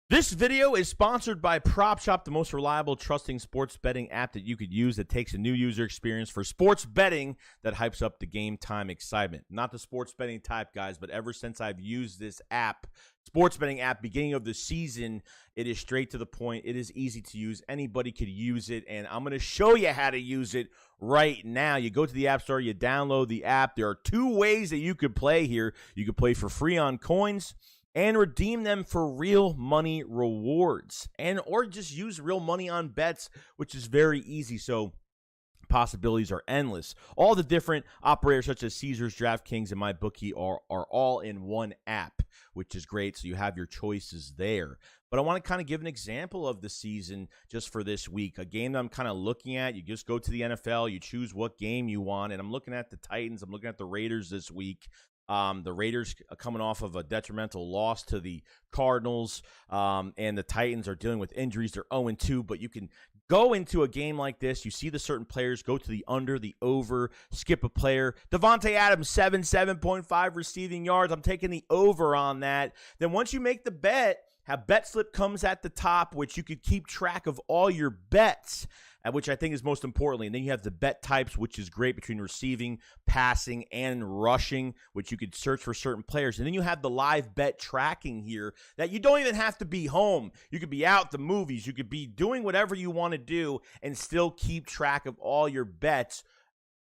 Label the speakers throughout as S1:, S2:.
S1: This video is sponsored by PropShop, the most reliable, trusting sports betting app that you could use that takes a new user experience for sports betting that hypes up the game time excitement. Not the sports betting type, guys, but ever since I've used this app, sports betting app, beginning of the season, it is straight to the point. It is easy to use. Anybody could use it, and I'm going to show you how to use it right now. You go to the App Store, you download the app. There are two ways that you could play here. You could play for free on coins and redeem them for real money rewards, or just use real money on bets, which is very easy. So possibilities are endless. All the different operators such as Caesars, DraftKings, and MyBookie are all in one app, which is great. So you have your choices there. But I want to kind of give an example of the season just for this week. A game that I'm kind of looking at, you just go to the NFL, you choose what game you want, and I'm looking at the Titans, I'm looking at the Raiders this week. The Raiders are coming off of a detrimental loss to the Cardinals, and the Titans are dealing with injuries. They're 0-2, but you can go into a game like this. You see the certain players, go to the under, the over, skip a player. Devontae Adams, 7.5 receiving yards. I'm taking the over on that. Then once you make the bet, have bet slip comes at the top, which you could keep track of all your bets, which I think is most importantly. And then you have the bet types, which is great between receiving, passing, and rushing, which you could search for certain players. And then you have the live bet tracking here that you don't even have to be home. You could be out the movies. You could be doing whatever you want to do and still keep track of all your bets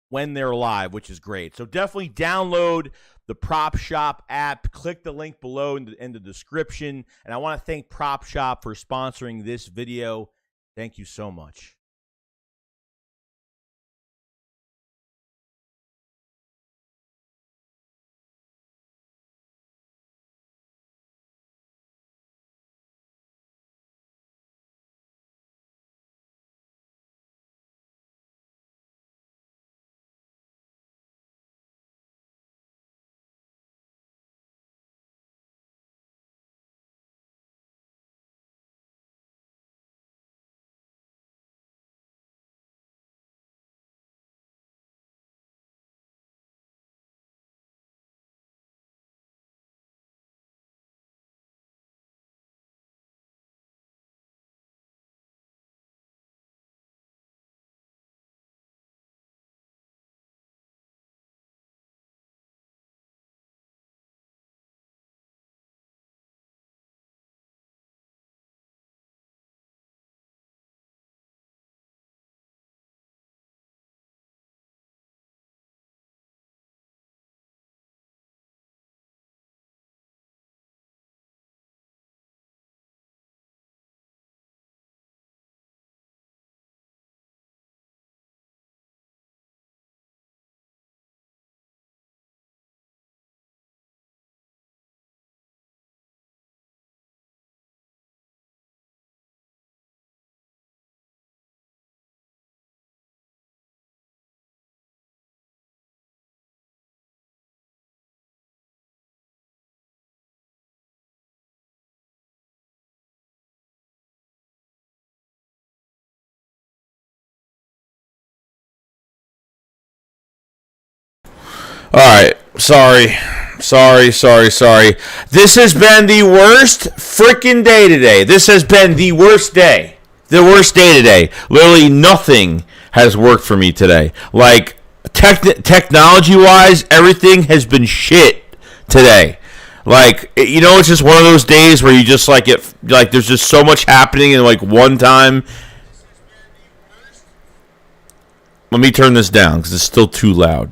S1: when they're live, which is great. So definitely download the PropShop app. Click the link below in the description. And I want to thank PropShop for sponsoring this video. Thank you so much. All right. Sorry. This has been the worst freaking day today. This has been the worst day. The worst day today. Literally nothing has worked for me today. Like, technology-wise, everything has been shit today. Like, you know, it's just one of those days where you just, like, there's just so much happening in, like, one time. Let me turn this down because it's still too loud.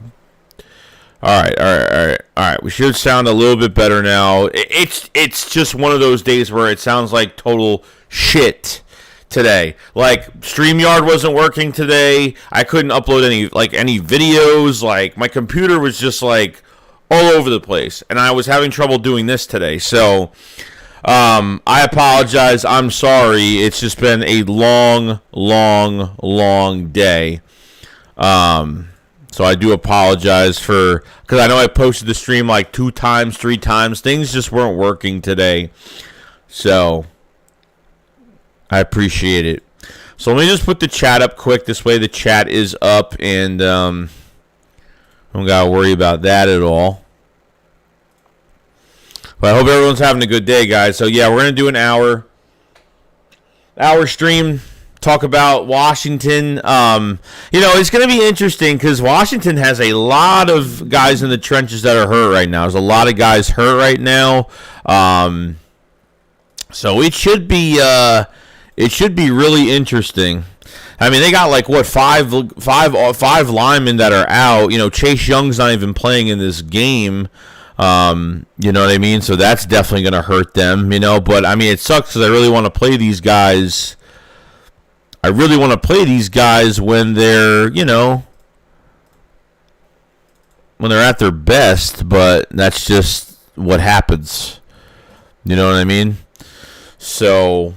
S1: All right. We should sound a little bit better now. It's just one of those days where it sounds like total shit today. Like, StreamYard wasn't working today. I couldn't upload any videos. Like, my computer was just like all over the place, and I was having trouble doing this today. So, I apologize. I'm sorry. It's just been a long day. So I do apologize because I know I posted the stream like 2 times, 3 times. Things just weren't working today. So I appreciate it. So let me just put the chat up quick. This way the chat is up and I don't got to worry about that at all. But I hope everyone's having a good day, guys. So, yeah, we're going to do an hour stream, talk about Washington. It's going to be interesting because Washington has a lot of guys in the trenches that are hurt right now. There's a lot of guys hurt right now. So it should be really interesting. I mean, they got like five linemen that are out. Chase Young's not even playing in this game. You know what I mean? So that's definitely going to hurt them. But I mean, it sucks because I really want to play these guys. I really want to play these guys when they're when they're at their best. But that's just what happens. You know what I mean? So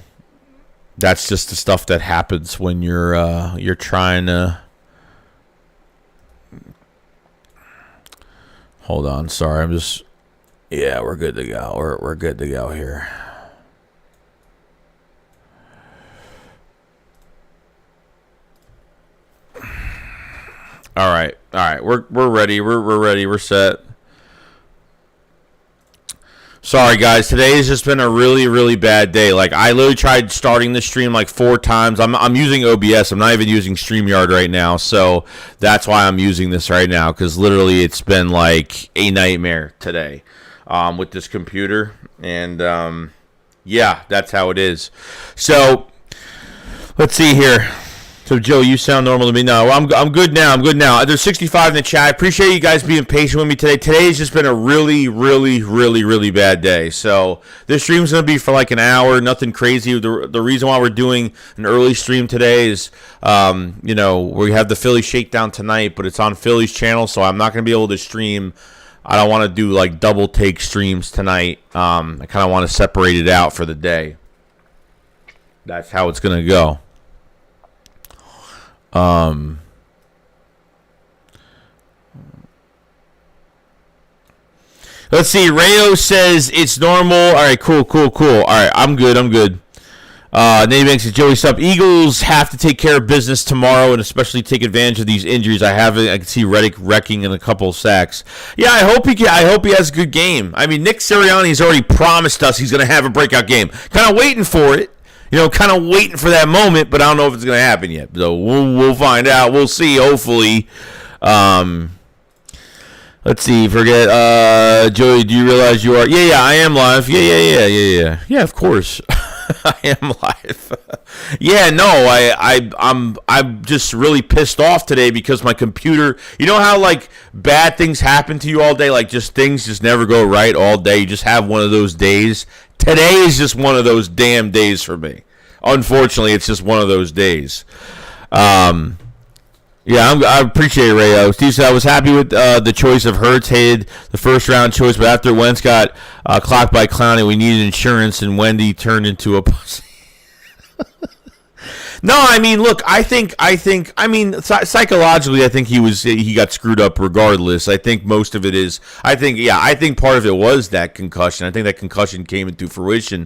S1: that's just the stuff that happens when you're trying to. Hold on, sorry, we're good to go. We're good to go here. All right, we're ready. We're ready. We're set. Sorry, guys. Today has just been a really, really bad day. Like, I literally tried starting the stream like 4 times. I'm using OBS. I'm not even using StreamYard right now. So that's why I'm using this right now, because literally it's been like a nightmare today with this computer. And, yeah, that's how it is. So let's see here. So, Joe, you sound normal to me. No, I'm good now. I'm good now. There's 65 in the chat. I appreciate you guys being patient with me today. Today has just been a really, really, really, really bad day. So this stream's going to be for like an hour, nothing crazy. The reason why we're doing an early stream today is, we have the Philly Shakedown tonight, but it's on Philly's channel, so I'm not going to be able to stream. I don't want to do like double take streams tonight. I kind of want to separate it out for the day. That's how it's going to go. Let's see. Rayo says it's normal. All right, cool. All right, I'm good. Nate Banks says, Joey, sup? Eagles have to take care of business tomorrow and especially take advantage of these injuries. I can see Reddick wrecking in a couple of sacks. Yeah, I hope he has a good game. I mean, Nick Sirianni's already promised us he's going to have a breakout game. Kind of waiting for it. Kind of waiting for that moment, but I don't know if it's going to happen yet. So we'll find out. We'll see, hopefully. Let's see. Forget. Joey, do you realize you are? Yeah, I am live. Yeah. Yeah, of course. I am live. Yeah, no, I'm just really pissed off today because my computer, you know how like bad things happen to you all day? Like just things just never go right all day. You just have one of those days. Today is just one of those damn days for me. Unfortunately, it's just one of those days. I appreciate it, Rayo. Steve said, I was happy with the choice of Hurts. Hated the first-round choice, but after Wentz got clocked by Clowney, we needed insurance, and Wendy turned into a pussy. No, I mean, look, I think, psychologically, I think he got screwed up regardless. I think most of it is, I think part of it was that concussion. I think that concussion came into fruition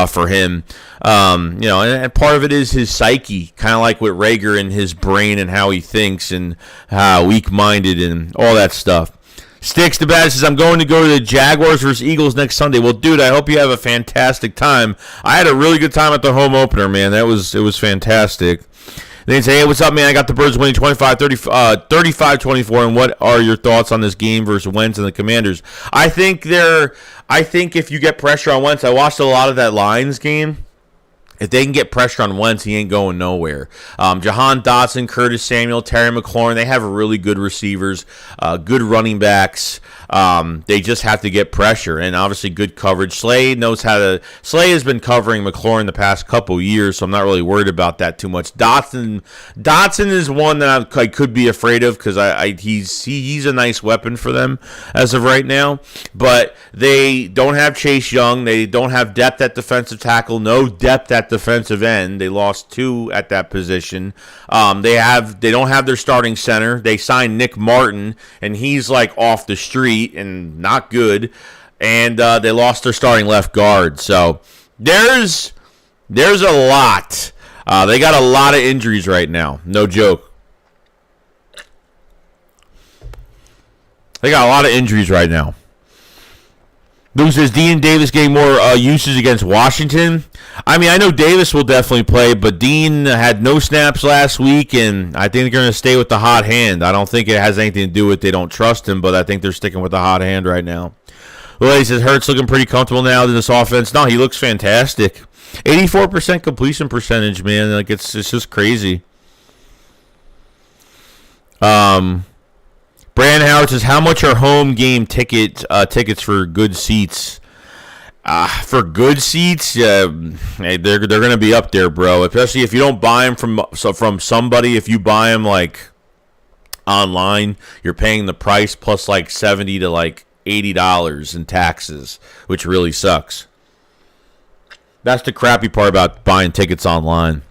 S1: for him. And part of it is his psyche, kind of like with Rager and his brain and how he thinks and how weak-minded and all that stuff. Sticks to Bad says, I'm going to go to the Jaguars versus Eagles next Sunday. Well, dude, I hope you have a fantastic time. I had a really good time at the home opener, man. It was fantastic. They say, hey, what's up, man? I got the Birds winning 35-24, and what are your thoughts on this game versus Wentz and the Commanders? I think if you get pressure on Wentz, I watched a lot of that Lions game. If they can get pressure on Wentz, he ain't going nowhere. Jahan Dotson, Curtis Samuel, Terry McLaurin, they have really good receivers, good running backs. They just have to get pressure and obviously good coverage. Slay has been covering McLaurin the past couple years, so I'm not really worried about that too much. Dotson is one that I could be afraid of because he's a nice weapon for them as of right now. But they don't have Chase Young. They don't have depth at defensive tackle. No depth at defensive end. They lost 2 at that position. They don't have their starting center. They signed Nick Martin, and he's like off the street and not good. And they lost their starting left guard. So there's a lot. They got a lot of injuries right now. No joke. They got a lot of injuries right now. Luke says Dean Davis getting more usage against Washington. I mean, I know Davis will definitely play, but Dean had no snaps last week, and I think they're going to stay with the hot hand. I don't think it has anything to do with they don't trust him, but I think they're sticking with the hot hand right now. Well, he says Hurts looking pretty comfortable now in this offense. No, he looks fantastic. 84% completion percentage, man. Like it's just crazy. Brandon Howard says, how much are home game tickets for good seats? For good seats, hey, they're going to be up there, bro. Especially if you don't buy them from somebody. If you buy them like online, you're paying the price plus like $70 to like $80 in taxes, which really sucks. That's the crappy part about buying tickets online.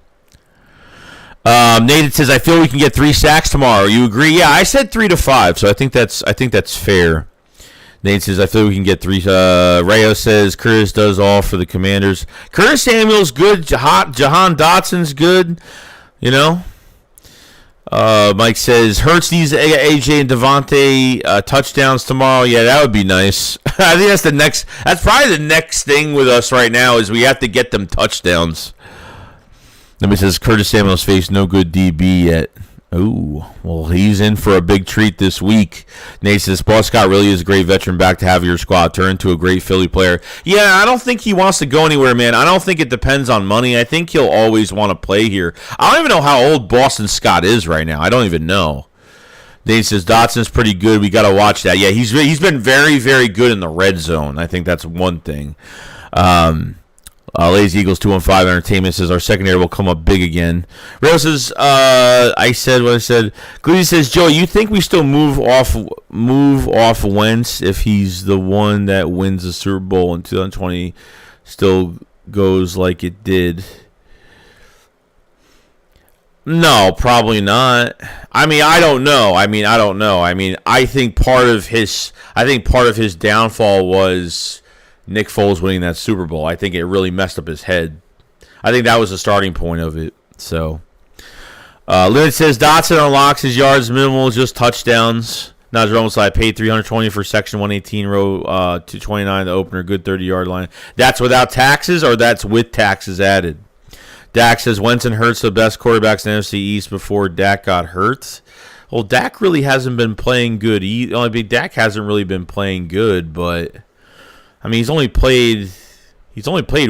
S1: Nathan says, I feel we can get 3 sacks tomorrow. You agree? Yeah, I said 3 to 5, so I think that's fair. Nate says, I feel we can get 3. Rayo says, Curtis does all for the Commanders. Curtis Samuel's good. Jahan Dotson's good. You know? Mike says, Hurts needs AJ and Devontae touchdowns tomorrow. Yeah, that would be nice. I think that's probably the next thing with us right now is we have to get them touchdowns. Somebody says Curtis Samuel's faced no good DB yet. Oh, well, he's in for a big treat this week. Nate says, Paul Scott really is a great veteran back to have your squad turn into a great Philly player. Yeah, I don't think he wants to go anywhere, man. I don't think it depends on money. I think he'll always want to play here. I don't even know how old Boston Scott is right now. I don't even know. Nate says, Dotson's pretty good. We got to watch that. Yeah, he's been very, very good in the red zone. I think that's one thing. Lazy Eagles 215 Entertainment says our secondary will come up big again. Rose says, I said what I said. Gleedy says, Joey, you think we still move off Wentz if he's the one that wins the Super Bowl in 2020 still goes like it did? No, probably not. I mean, I don't know. I think part of his downfall was Nick Foles winning that Super Bowl. I think it really messed up his head. I think that was the starting point of it. So, Lynn says Dotson unlocks his yards minimal, just touchdowns. Najee almost I paid $320 for section 118, row 229, the opener, good 30-yard line. That's without taxes, or that's with taxes added. Dak says Wentz and Hurts the best quarterbacks in the NFC East before Dak got hurt. Well, Dak really hasn't been playing good. Dak hasn't really been playing good, but I mean, he's only played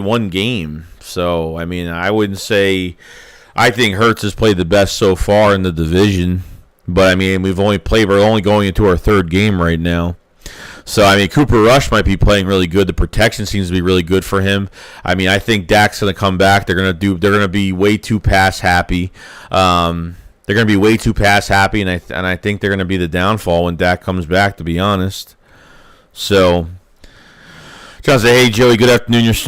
S1: one game, so I mean, I wouldn't say I think Hurts has played the best so far in the division, but I mean, we're only going into our third game right now. So I mean, Cooper Rush might be playing really good. The protection seems to be really good for him. I mean, I think Dak's going to come back. They're going to be way too pass happy. And I think they're going to be the downfall when Dak comes back, to be honest. So John said, hey, Joey, good afternoon. It's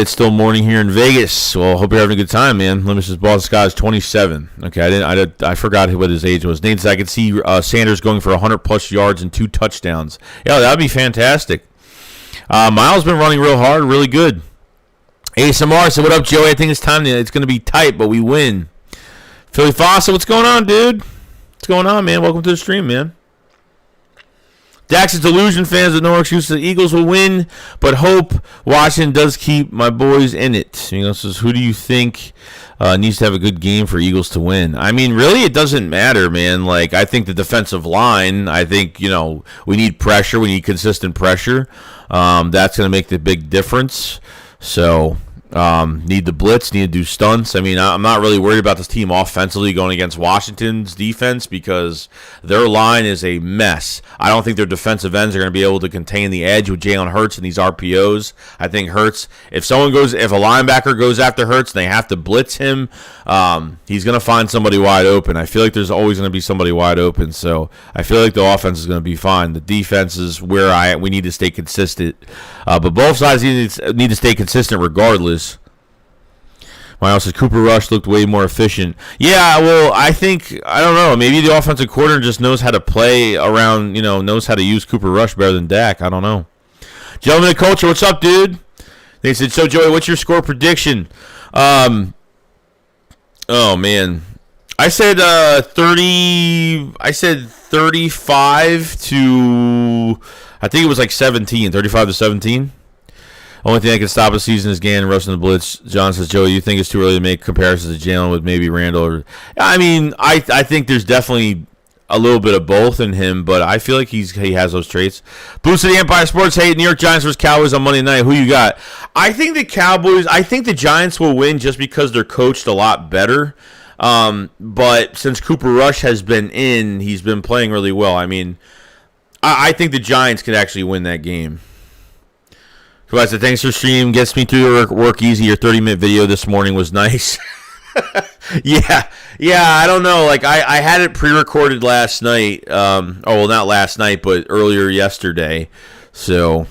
S1: still morning here in Vegas. Well, hope you're having a good time, man. Let me just Boston Scott is 27. Okay, I forgot what his age was. Nate said, I could see Sanders going for 100-plus yards and 2 touchdowns. Yeah, that would be fantastic. Miles been running real hard, really good. ASMR said, what up, Joey? I think it's going to be tight, but we win. Philly Fossil, what's going on, dude? What's going on, man? Welcome to the stream, man. Dax's delusion fans with no excuse. The Eagles will win, but hope Washington does keep my boys in it. You know, says, who do you think needs to have a good game for Eagles to win? I mean, really, it doesn't matter, man. Like, I think the defensive line, I think, we need pressure. We need consistent pressure. That's going to make the big difference. So, need the blitz, need to do stunts. I mean, I'm not really worried about this team offensively going against Washington's defense because their line is a mess. I don't think their defensive ends are going to be able to contain the edge with Jalen Hurts and these RPOs. I think Hurts, if a linebacker goes after Hurts and they have to blitz him, he's going to find somebody wide open. I feel like there's always going to be somebody wide open, so I feel like the offense is going to be fine. The defense is where we need to stay consistent, but both sides need to stay consistent regardless. Miles says Cooper Rush looked way more efficient. Yeah, well, I don't know. Maybe the offensive coordinator just knows how to play around, knows how to use Cooper Rush better than Dak. I don't know. Gentleman of Culture, what's up, dude? They said, so, Joey, what's your score prediction? Oh, man. I said 30. I said 35 to. I think it was like 17. 35 to 17. Only thing that can stop a season is Gannon rushing the blitz. John says, Joey, you think it's too early to make comparisons to Jalen with maybe Randall? I mean, I think there's definitely a little bit of both in him, but I feel like he has those traits. Blue City Empire Sports, hey, New York Giants versus Cowboys on Monday night. Who you got? I think the Giants will win just because they're coached a lot better. But since Cooper Rush has been in, he's been playing really well. I mean, I think the Giants could actually win that game. So I said, thanks for stream. Gets me through work easy. Your 30-minute video this morning was nice. Yeah, I don't know. Like, I had it pre-recorded last night. Well, not last night, but earlier yesterday. So,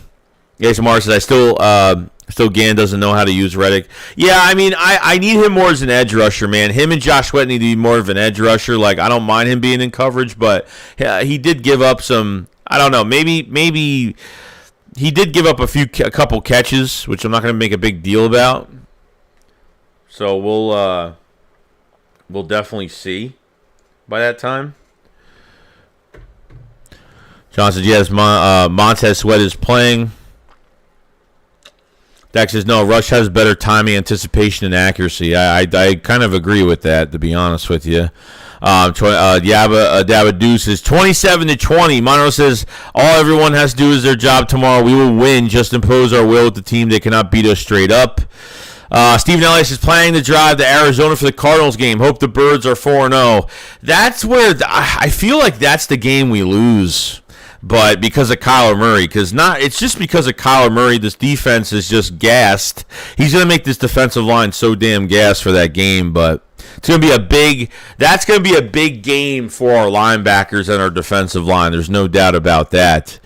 S1: Jason Mars says, still Gann doesn't know how to use Reddick. Yeah, I mean, I need him more as an edge rusher, man. Him and Josh Sweat need to be more of an edge rusher. Like, I don't mind him being in coverage, but he did give up some, I don't know, maybe he did give up a couple catches, which I'm not going to make a big deal about. So we'll definitely see by that time. John says, yes, Montez Sweat is playing. Dax says, no, Rush has better timing, anticipation, and accuracy. I kind of agree with that, to be honest with you. Dabba Deuce is 27-20. Monroe says, all everyone has to do is their job tomorrow. We will win. Just impose our will with the team. They cannot beat us straight up. Stephen Ellis is planning to drive to Arizona for the Cardinals game. Hope the Birds are 4-0. That's where I feel like that's the game we lose. But because of Kyler Murray, it's just because of Kyler Murray, this defense is just gassed. He's going to make this defensive line so damn gassed for that game, but it's going to be that's going to be a big game for our linebackers and our defensive line. There's no doubt about that.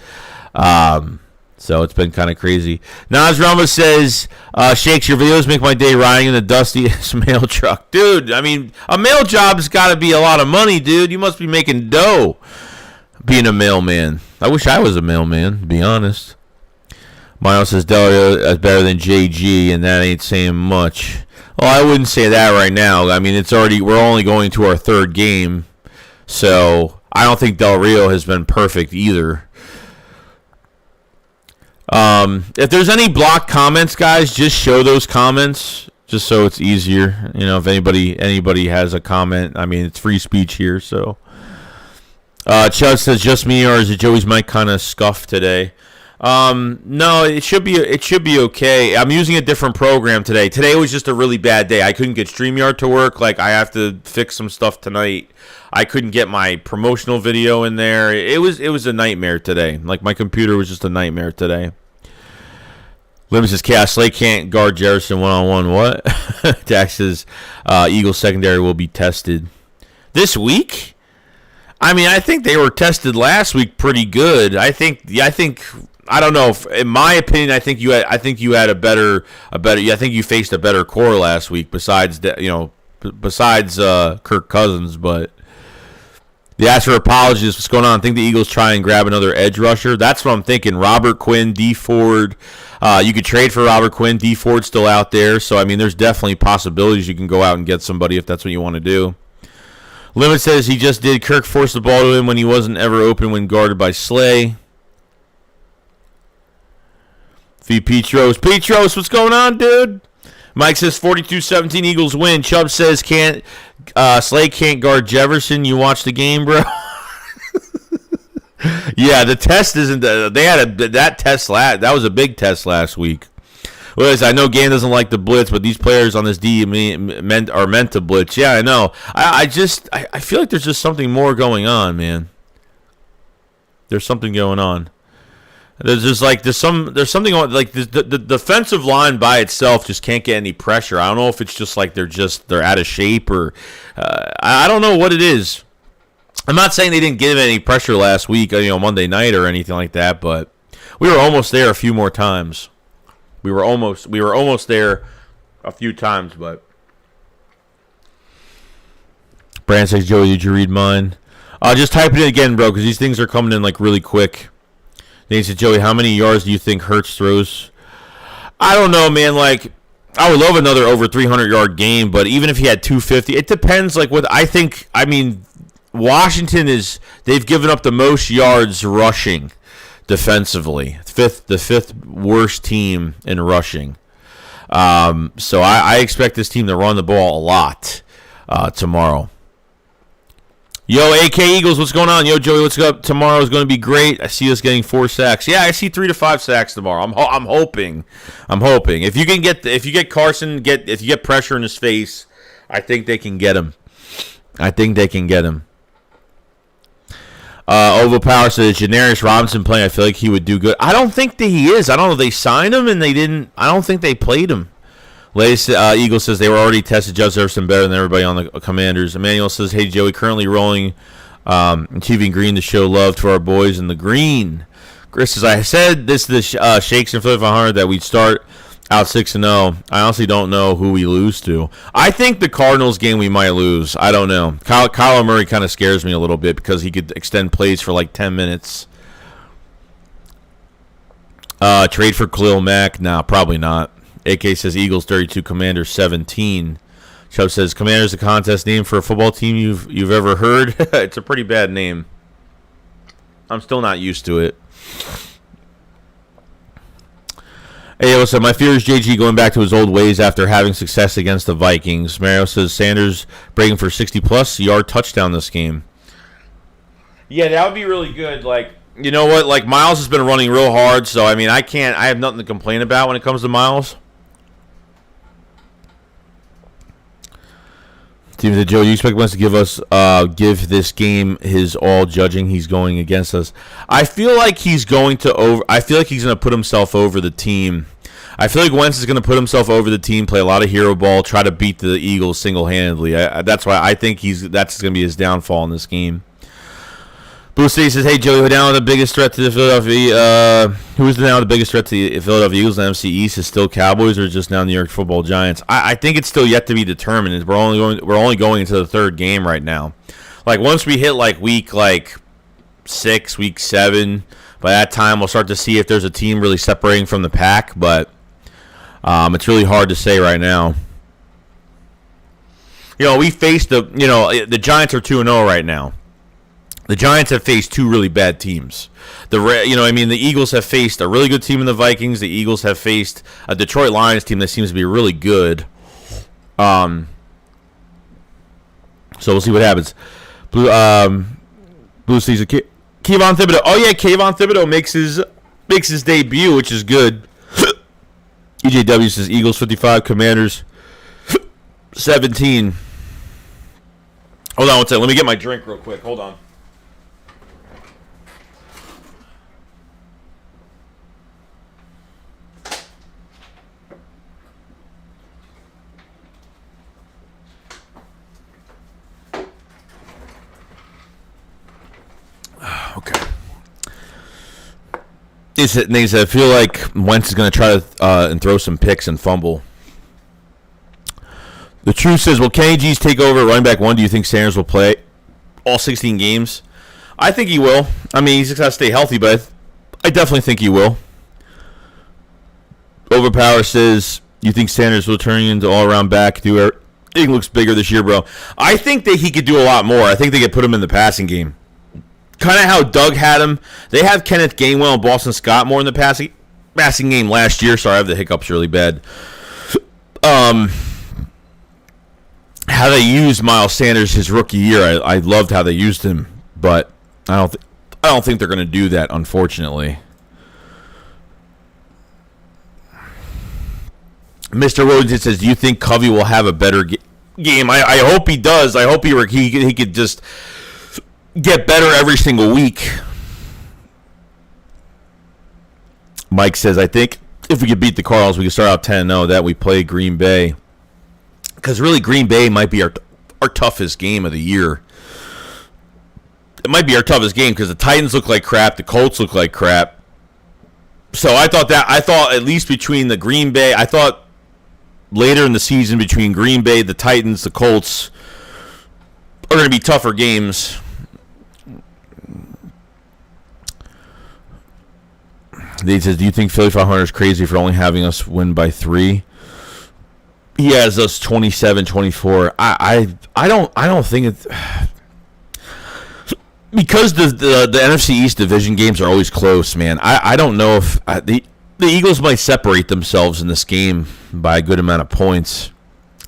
S1: So it's been kind of crazy. Nas Ramos says, Shakes, your videos make my day riding in the dustiest mail truck. Dude, I mean, a mail job's got to be a lot of money, dude. You must be making dough being a mailman. I wish I was a mailman, to be honest. Miles says, Del is better than JG, and that ain't saying much. Well, I wouldn't say that right now. I mean, we're only going to our third game, so I don't think Del Rio has been perfect either. If there's any blocked comments, guys, just show those comments, just so it's easier. You know, if anybody has a comment, I mean, it's free speech here, so. Chud says, just me, or is it Joey's mic kind of scuffed today? No, it should be okay. I'm using a different program today. Today was just a really bad day. I couldn't get StreamYard to work. Like, I have to fix some stuff tonight. I couldn't get my promotional video in there. It was a nightmare today. Like, my computer was just a nightmare today. Limit says, Chaos Slay can't guard Jefferson one-on-one. What? Dax says, Eagles secondary will be tested this week. I mean, I think they were tested last week pretty good. I think I don't know. In my opinion, I think you had a better. I think you faced a better core last week. Besides Kirk Cousins, but the ask for apologies. What's going on? I think the Eagles try and grab another edge rusher. That's what I'm thinking. Robert Quinn, D Ford. You could trade for Robert Quinn. D Ford's still out there, so I mean, there's definitely possibilities you can go out and get somebody if that's what you want to do. Limit says he just did. Kirk forced the ball to him when he wasn't ever open when guarded by Slay. Petros, what's going on, dude? Mike says 42-17 Eagles win. Chubb says Slay can't guard Jefferson. You watch the game, bro? Yeah, the test isn't. They had that test that was a big test last week. Well, I know Gann doesn't like the blitz, but these players on this D are meant to blitz. Yeah, I know. I feel like there's just something more going on, man. There's something going on. There's something on, like the defensive line by itself just can't get any pressure. I don't know if it's just like they're out of shape or I don't know what it is. I'm not saying they didn't give any pressure last week, Monday night or anything like that, but we were almost there a few more times. We were almost there a few times, but Brand says, Joey, did you read mine? Just type it in again, bro, because these things are coming in like really quick. Then he said, Joey, how many yards do you think Hurts throws? I don't know, man. Like, I would love another over 300-yard game, but even if he had 250, it depends. Like what I think. I mean, Washington they've given up the most yards rushing defensively. The fifth worst team in rushing. So I expect this team to run the ball a lot tomorrow. Yo, AK Eagles, what's going on? Yo, Joey, what's up? Tomorrow is going to be great. I see us getting 4 sacks. Yeah, I see 3 to 5 sacks tomorrow. I'm hoping. If you get Carson, if you get pressure in his face, I think they can get him. Overpower says Janarius Robinson playing. I feel like he would do good. I don't think that he is. I don't know. They signed him and they didn't. I don't think they played him. Latest Eagle says they were already tested. Jefferson better than everybody on the Commanders. Emmanuel says, "Hey Joey, currently rolling TV Green to show love to our boys in the green." Chris says, "I said this to the Shakes and Philly 500 that we'd start out 6-0. I honestly don't know who we lose to. I think the Cardinals game we might lose. I don't know. Kyler Murray kind of scares me a little bit because he could extend plays for like 10 minutes. Trade for Khalil Mack? Nah, probably not. AK says Eagles 32, Commanders 17. Chubb says Commanders a contest name for a football team you've ever heard. It's a pretty bad name. I'm still not used to it. Hey, what's up? My fear is JG going back to his old ways after having success against the Vikings. Mario says Sanders breaking for 60-plus yard touchdown this game. Yeah, that would be really good. Like, you know what? Like, Miles has been running real hard, so, I mean, I have nothing to complain about when it comes to Miles. Team said, Joe, you expect Wentz to give this game his all, judging he's going against us? I feel like he's going to put himself over the team. I feel like Wentz is going to put himself over the team, play a lot of hero ball, try to beat the Eagles single-handedly. That's why I think that's going to be his downfall in this game. Blue State says, hey, Joey, who is now the biggest threat to the Philadelphia Eagles in the NFC East? Is still Cowboys or just now New York Football Giants? I think it's still yet to be determined. We're only going into the third game right now. Like, once we hit week 6, week 7, by that time we'll start to see if there's a team really separating from the pack. But it's really hard to say right now. We faced the Giants are 2-0 right now. The Giants have faced 2 really bad teams. The Eagles have faced a really good team in the Vikings. The Eagles have faced a Detroit Lions team that seems to be really good. So we'll see what happens. Blue season. Kayvon Thibodeau. Oh yeah, Kayvon Thibodeau makes his debut, which is good. EJW says Eagles 55, Commanders 17. Hold on one second. Let me get my drink real quick. Hold on. Okay. They said, I feel like Wentz is going to try to and throw some picks and fumble. The Truth says, will Kenny G's take over at running back 1? Do you think Sanders will play all 16 games? I think he will. I mean, he's got to stay healthy, but I definitely think he will. Overpower says, you think Sanders will turn into all-around back? Everything looks bigger this year, bro. I think that he could do a lot more. I think they could put him in the passing game. Kind of how Doug had him. They have Kenneth Gainwell and Boston Scott more in the passing game last year. Sorry, I have the hiccups really bad. How they used Miles Sanders his rookie year, I loved how they used him, but I don't think they're going to do that, unfortunately. Mr. Rhodes says, do you think Covey will have a better game? I hope he does. I hope he could just get better every single week. Mike says, I think if we could beat the Cardinals, we could start out 10-0, that we play Green Bay. Because really, Green Bay might be our toughest game of the year. It might be our toughest game because the Titans look like crap, the Colts look like crap. So I thought at least between the Green Bay, I thought later in the season between Green Bay, the Titans, the Colts are going to be tougher games. He says, do you think Philly 500 is crazy for only having us win by 3? he has us 27-24. I don't think it's because the NFC East division games are always close, man. I don't know if the Eagles might separate themselves in this game by a good amount of points.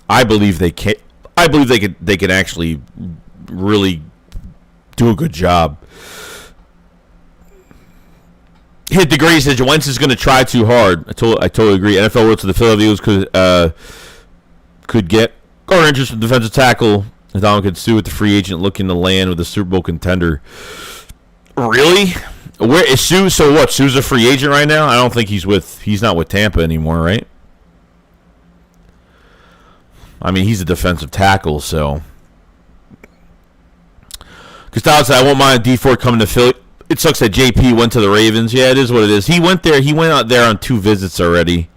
S1: I believe they can. I believe they can actually really do a good job. Hit the Gray says Wentz is going to try too hard. I totally agree. NFL words to the Philadelphia Eagles could get or interest in defensive tackle. Don could sue with the free agent looking to land with a Super Bowl contender. Really? Where is Sue? So what? Sue's a free agent right now? I don't think he's not with Tampa anymore, right? I mean, he's a defensive tackle, so. Gustavo said, I won't mind D Ford coming to Philly. It sucks that JP went to the Ravens. Yeah, it is what it is. He went there. He went out there on 2 visits already.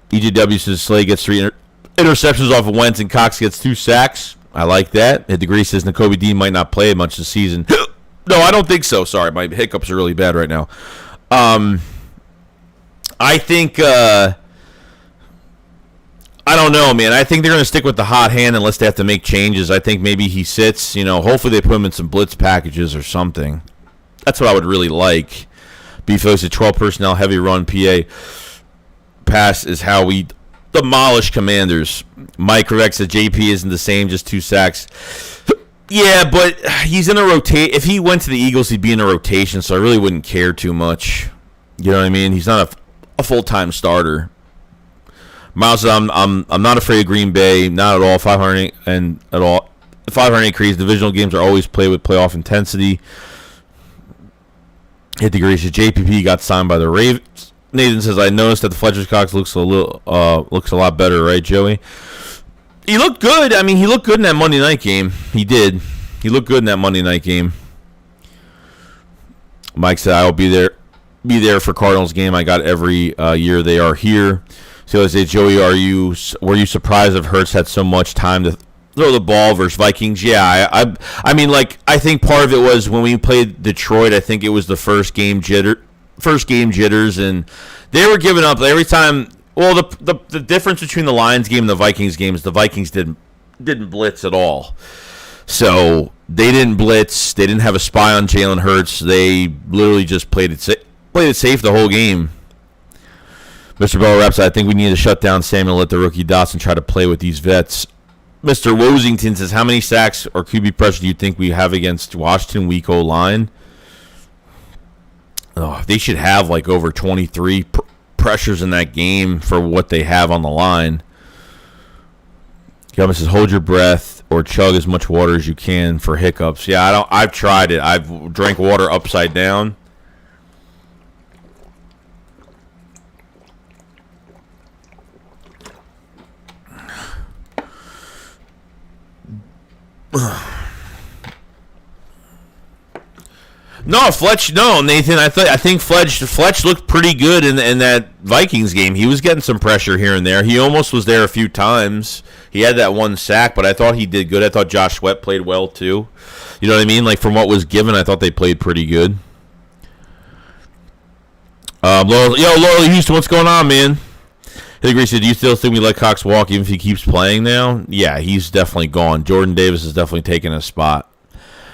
S1: EJW says Slay gets 3 interceptions off of Wentz and Cox gets 2 sacks. I like that. Hit the Grease says Nakobe Dean might not play much this season. No, I don't think so. Sorry, my hiccups are really bad right now. I think I don't know, man. I think they're going to stick with the hot hand unless they have to make changes. I think maybe he sits. Hopefully they put him in some blitz packages or something. That's what I would really like. Beefos at 12 personnel, heavy run, PA. Pass is how we demolish Commanders. Mike Revex at JP isn't the same, just 2 sacks. Yeah, but he's in a rotate. If he went to the Eagles, he'd be in a rotation, so I really wouldn't care too much. You know what I mean? He's not a full-time starter. Miles said, I'm not afraid of Green Bay, not at all. 508 and at all. 508 crease. Divisional games are always played with playoff intensity. Hit the Grease. JPP got signed by the Ravens. Nathan says, I noticed that the Fletcher's Cox looks a lot better, right, Joey? He looked good. I mean, he looked good in that Monday night game. He did. He looked good in that Monday night game. Mike said, I will be there for Cardinals game. I got every year they are here. So I say, Joey, were you surprised if Hurts had so much time to throw the ball versus Vikings? Yeah, I mean, like, I think part of it was when we played Detroit. I think it was the first game jitters, and they were giving up every time. Well, the difference between the Lions game and the Vikings game is the Vikings didn't blitz at all. So they didn't blitz. They didn't have a spy on Jalen Hurts. They literally just played it safe the whole game. Mr. Bell Raps, I think we need to shut down Samuel and let the rookie Dotson try to play with these vets. Mr. Wosington says, how many sacks or QB pressure do you think we have against Washington week O-line? Oh, they should have like over 23 pressures in that game for what they have on the line. Government says, hold your breath or chug as much water as you can for hiccups. Yeah, I've tried it. I've drank water upside down. No, Nathan. I think Fletch looked pretty good in that Vikings game. He was getting some pressure here and there. He almost was there a few times. He had that 1 sack, but I thought he did good. I thought Josh Sweat played well too. You know what I mean? Like from what was given, I thought they played pretty good. Laurel Houston, what's going on, man? Hillary said, do you still think we let Cox walk even if he keeps playing now? Yeah, he's definitely gone. Jordan Davis is definitely taking a spot.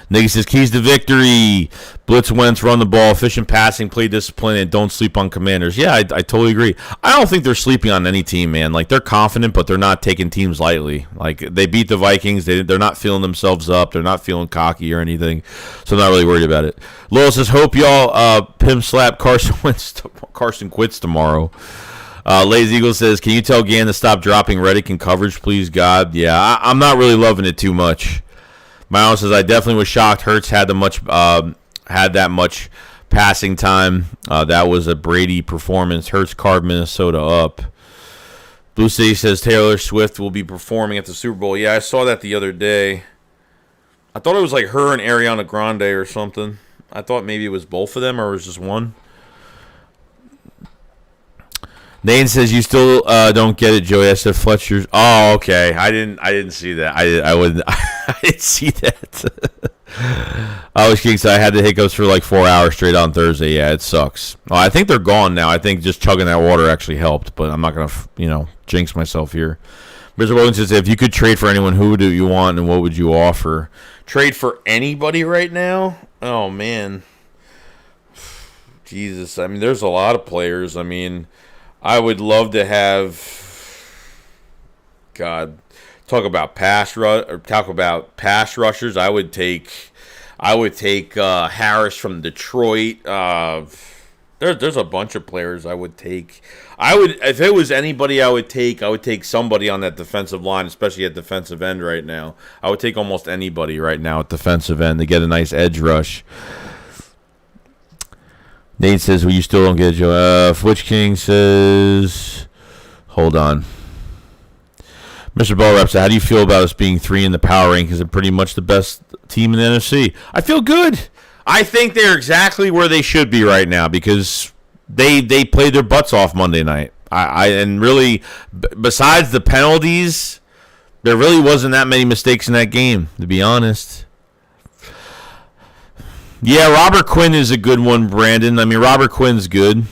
S1: Nigga says, keys to victory. Blitz Wentz, run the ball, efficient passing, play discipline, and don't sleep on Commanders. Yeah, I totally agree. I don't think they're sleeping on any team, man. Like, they're confident, but they're not taking teams lightly. Like, they beat the Vikings. They're not feeling themselves up. They're not feeling cocky or anything. So I'm not really worried about it. Lowell says, hope y'all pimp slap Carson quits tomorrow. Lazy Eagle says, can you tell Gann to stop dropping Reddick in coverage, please, God? Yeah, I'm not really loving it too much. Miles says, I definitely was shocked Hurts had that much passing time. That was a Brady performance. Hurts carved Minnesota up. Blue City says, Taylor Swift will be performing at the Super Bowl. Yeah, I saw that the other day. I thought it was like her and Ariana Grande or something. I thought maybe it was both of them or it was just one. Dane says you still don't get it, Joey. I said Fletcher's. Oh, okay. I didn't see that. I wouldn't. I didn't see that. I was kidding. So I had the hiccups for like 4 hours straight on Thursday. Yeah, it sucks. Oh, I think they're gone now. I think just chugging that water actually helped, but I'm not gonna jinx myself here. Mr. Williams says, if you could trade for anyone, who do you want and what would you offer? Trade for anybody right now? Oh, man. Jesus. I mean, there's a lot of players. I mean, I would love to have, God, talk about pass rushers. I would take Harris from Detroit. There's a bunch of players I would take. If it was anybody I would take somebody on that defensive line, especially at defensive end right now. I would take almost anybody right now at defensive end to get a nice edge rush. Nate says, well, you still don't get Joe. Witch King says, hold on. Mr. Bellrep said, how do you feel about us being 3 in the power rank? Is it pretty much the best team in the NFC? I feel good. I think they're exactly where they should be right now because they played their butts off Monday night. And really, besides the penalties, there really wasn't that many mistakes in that game, to be honest. Yeah, Robert Quinn is a good one, Brandon. I mean, Robert Quinn's good.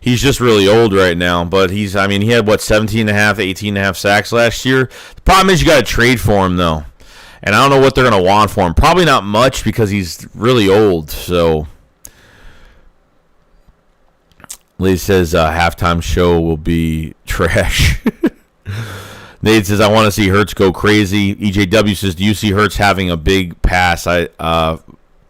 S1: He's just really old right now, but he had, 17.5, 18.5 sacks last year. The problem is you got to trade for him, though. And I don't know what they're going to want for him. Probably not much because he's really old. So, Lee says halftime show will be trash. Nate says, I want to see Hurts go crazy. EJW says, do you see Hurts having a big pass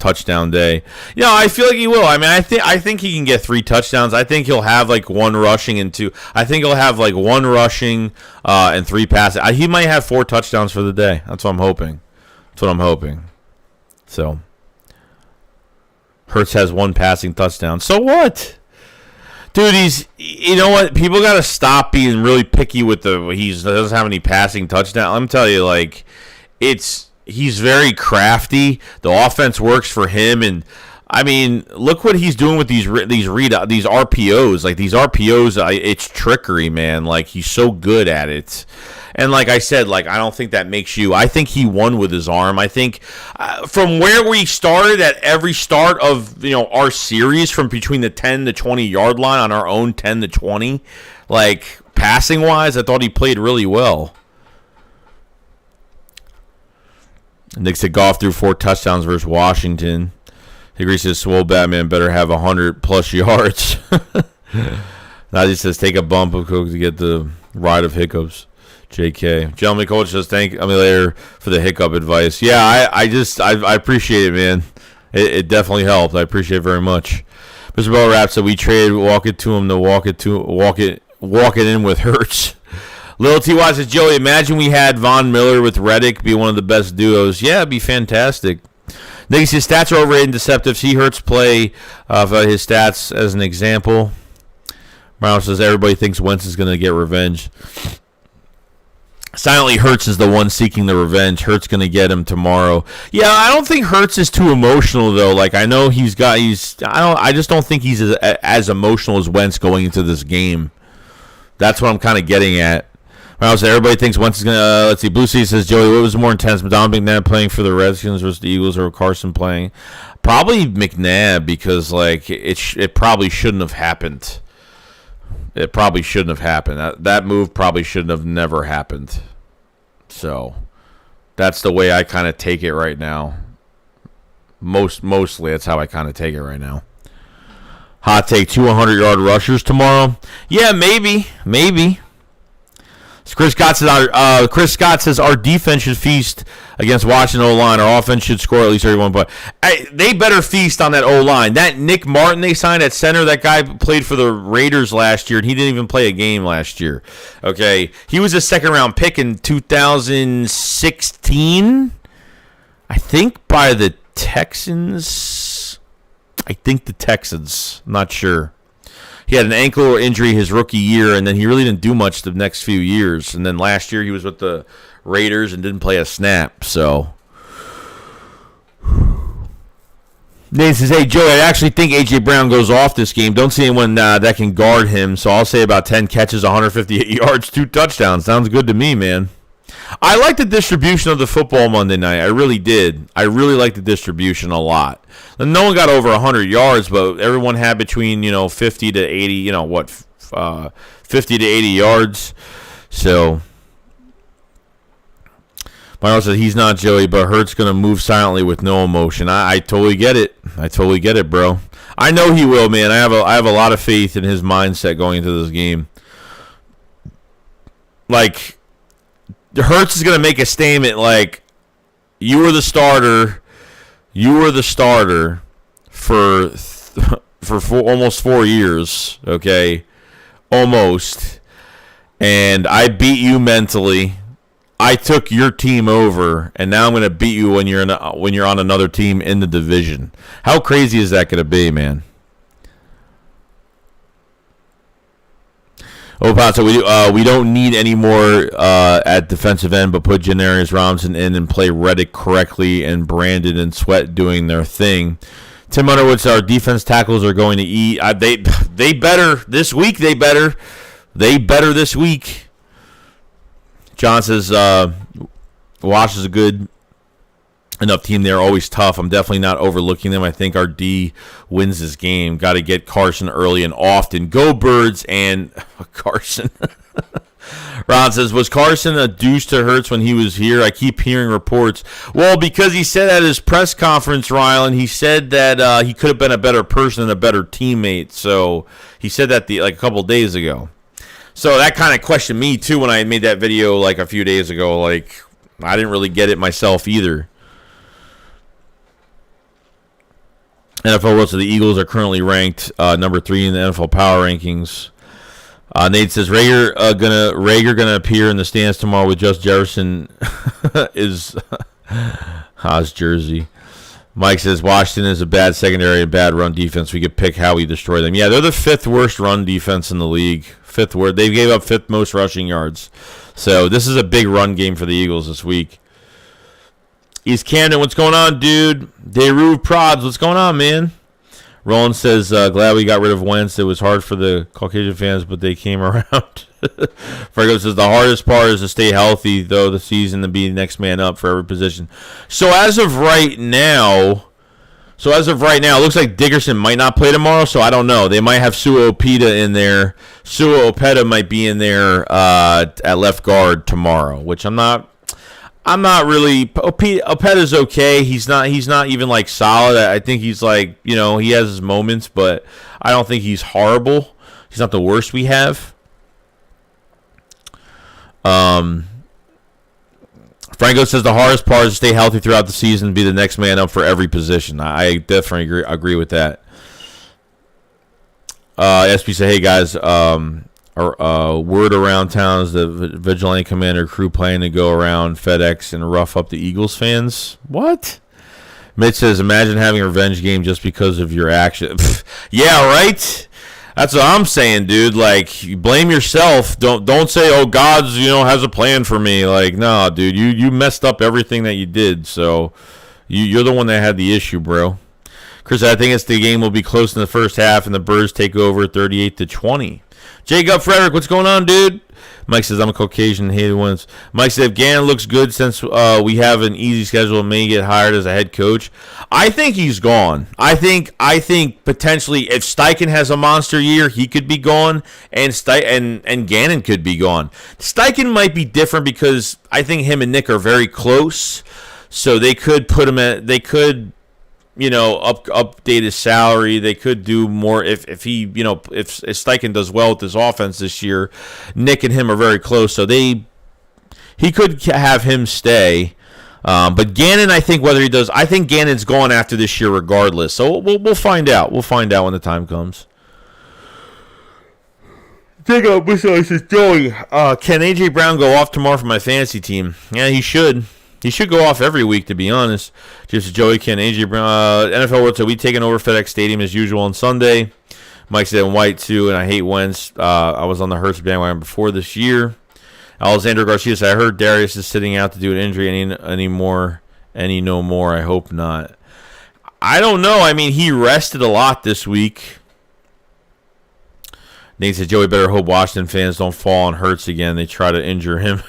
S1: touchdown day? I feel like he will. I mean, I think he can get 3 touchdowns. I think he'll have like 1 rushing and 2. I think he'll have like 1 rushing and 3 passes. He might have 4 touchdowns for the day. That's what I'm hoping. So, Hurts has 1 passing touchdown. So what? Dude, you know what? People got to stop being really picky with he doesn't have any passing touchdowns. I'm telling you, like, he's very crafty. The offense works for him, and I mean, look what he's doing with these RPOs. Like these RPOs, it's trickery, man. Like he's so good at it. And like I said, like I don't think that makes you. I think he won with his arm. I think from where we started at every start of our series, from between the 10 to 20 yard line on our own 10 to 20, like passing wise, I thought he played really well. Nick said Goff threw 4 touchdowns versus Washington. Hickory says Swole Batman better have 100+ yards. Nazi says take a bump of coke to get the ride of hiccups. JK. Gentleman coach says thank Amelia for the hiccup advice. Yeah, I appreciate it, man. It definitely helped. I appreciate it very much. Mr. Bell Rap said we traded walk it to him to walk it in with Hurts. Lil T.Y. says, Joey, imagine we had Von Miller with Reddick be one of the best duos. Yeah, it'd be fantastic. Nick says, stats are overrated and deceptive. See Hurts play of his stats as an example. Brown says, everybody thinks Wentz is going to get revenge. Silently, Hurts is the one seeking the revenge. Hurts going to get him tomorrow. Yeah, I don't think Hurts is too emotional, though. Like, I know I just don't think he's as emotional as Wentz going into this game. That's what I'm kind of getting at. So everybody thinks Wentz is going to, let's see, Blue Sea says, Joey, what was more intense, Donovan McNabb playing for the Redskins versus the Eagles or Carson playing? Probably McNabb because, like, it probably shouldn't have happened. It probably shouldn't have happened. That move probably shouldn't have never happened. So that's the way I kind of take it right now. Mostly that's how I kind of take it right now. Hot take, 200-yard rushers tomorrow? Yeah, maybe. Chris Scott says our defense should feast against Washington O-line. Our offense should score at least 31 points. They better feast on that O-line. That Nick Martin they signed at center, that guy played for the Raiders last year, and he didn't even play a game last year. Okay, he was a second-round pick in 2016, I think, by the Texans. I'm not sure. He had an ankle injury his rookie year, and then he really didn't do much the next few years. And then last year he was with the Raiders and didn't play a snap. So, Nate says, hey, Joey, I actually think A.J. Brown goes off this game. Don't see anyone that can guard him. So I'll say about 10 catches, 158 yards, 2 touchdowns. Sounds good to me, man. I like the distribution of the football Monday night. I really did. I really like the distribution a lot. And no one got over 100 yards, but everyone had between 50 to 80, 50 to 80 yards. So, Myron says he's not Joey, but Hurts going to move silently with no emotion. I totally get it. I totally get it, bro. I know he will, man. I have a lot of faith in his mindset going into this game. Like, Hurts is going to make a statement like, you were the starter for almost 4 years, okay? Almost. And I beat you mentally. I took your team over, and now I'm going to beat you when you're on another team in the division. How crazy is that going to be, man? Oh, so we don't need any more at defensive end, but put Janarius Robinson in and play Reddick correctly, and Brandon and Sweat doing their thing. Tim Underwood said our defense tackles are going to eat. They better this week. They better this week. John says, Wash is a good enough team. They're always tough. I'm definitely not overlooking them. I think our D wins this game. Got to get Carson early and often. Go Birds and Carson. Ron says, was Carson a douche to Hurts when he was here? I keep hearing reports. Well, because he said at his press conference, Rylan, he said that he could have been a better person and a better teammate. So he said that a couple days ago. So that kind of questioned me, too, when I made that video like a few days ago. Like, I didn't really get it myself either. NFL World, so the Eagles are currently ranked number 3 in the NFL Power Rankings. Nate says, Rager gonna appear in the stands tomorrow with Just Jefferson is Haas jersey. Mike says, Washington is a bad secondary and bad run defense. We could pick how we destroy them. Yeah, they're the 5th worst run defense in the league. 5th worst. They gave up 5th most rushing yards. So this is a big run game for the Eagles this week. East Camden, what's going on, dude? Deruve Prods, what's going on, man? Roland says, glad we got rid of Wentz. It was hard for the Caucasian fans, but they came around. Franco says, the hardest part is to stay healthy, though, the season, to be the next man up for every position. So as of right now, it looks like Dickerson might not play tomorrow, so I don't know. They might have Sua Opeta in there. Sua Opeta might be in there at left guard tomorrow, which I'm not really. Opeta's okay. He's not even like solid. I think he's like, he has his moments, but I don't think he's horrible. He's not the worst we have. Franco says the hardest part is to stay healthy throughout the season and be the next man up for every position. I definitely agree with that. SP said, hey guys, word around town is the Vigilante Commander crew planning to go around FedEx and rough up the Eagles fans. What? Mitch says, imagine having a revenge game just because of your action. Yeah, right? That's what I'm saying, dude. Like, you blame yourself. Don't say, oh, God's, has a plan for me. Like, no, dude, you messed up everything that you did. So you're the one that had the issue, bro. Chris, I think the game will be close in the first half, and the Birds take over 38-20. Jacob Frederick, what's going on, dude? Mike says, I'm a Caucasian, hated ones. Mike said, if Gannon looks good since we have an easy schedule and may get hired as a head coach, I think he's gone. I think potentially if Steichen has a monster year, he could be gone, and Gannon could be gone. Steichen might be different because I think him and Nick are very close, so they could put him at, update his salary. They could do more if he, if Steichen does well with this offense this year. Nick and him are very close, so he could have him stay. But Gannon, I think whether he does, I think Gannon's gone after this year regardless. So we'll find out. We'll find out when the time comes. Jacob says, Joey, can A.J. Brown go off tomorrow for my fantasy team? Yeah, he should. He should go off every week, to be honest. Just Joey, can A.J. Brown. NFL World said, we taking over FedEx Stadium as usual on Sunday. Mike said, in white too, and I hate Wentz. I was on the Hurts bandwagon before this year. Alexander Garcia said, I heard Darius is sitting out to do an injury any no more. I hope not. I don't know. I mean, he rested a lot this week. Nate said, Joey, better hope Washington fans don't fall on Hurts again. They try to injure him.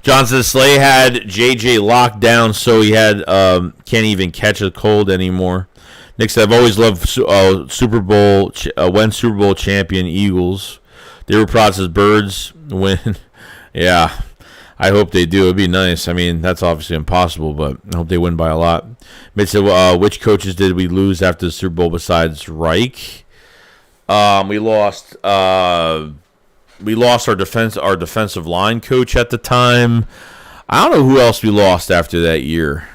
S1: John says, Slay had JJ locked down, so he had can't even catch a cold anymore. Nick said, I've always loved Super Bowl champion Eagles.
S2: They were proud as birds win. Yeah, I hope they do. It'd be nice. I mean, that's obviously impossible, but I hope they win by a lot. Mitch said, which coaches did we lose after the Super Bowl besides Reich? We lost our defensive line coach at the time. I don't know who else we lost after that year.